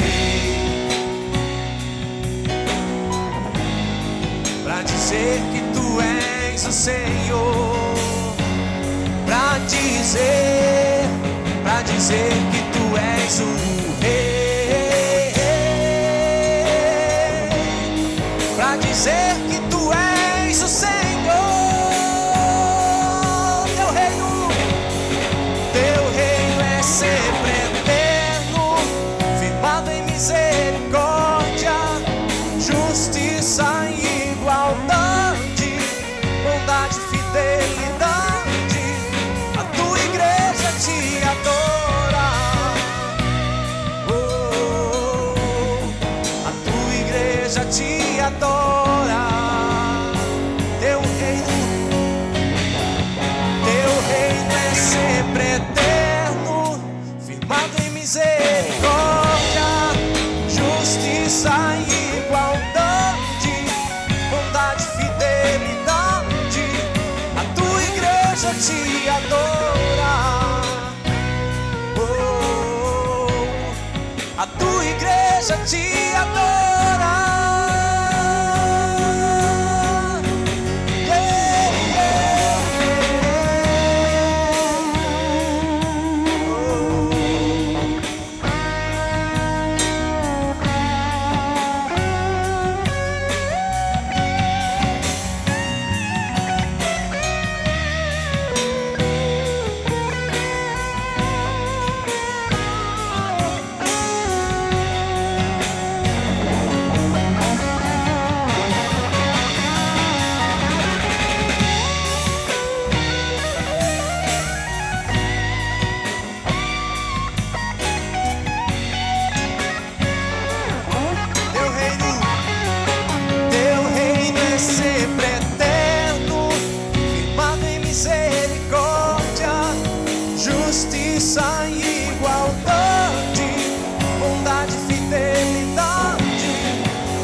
para dizer que tu és o Senhor, para dizer que tu és o rei, pra dizer que tu és o Senhor. Teu reino é sempre eterno, firmado em misericórdia, justiça e igualdade, bondade e fidelidade. A tua igreja te adora. A tua igreja te adora. Teu reino é sempre eterno, firmado em misericórdia, justiça e igualdade, bondade e fidelidade. A tua igreja te adora. A tua igreja te adora. Teu reino é sempre eterno, firmado em misericórdia, justiça e igualdade, bondade e fidelidade.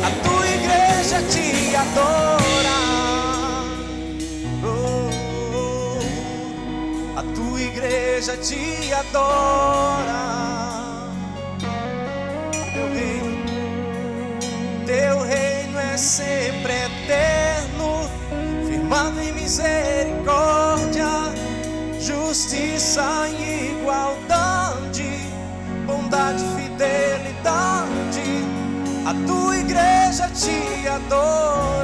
A tua igreja te adora. A tua igreja te adora. Teu reino é sempre eterno, firmado em misericórdia, justiça e igualdade, bondade e fidelidade. A tua igreja te adora.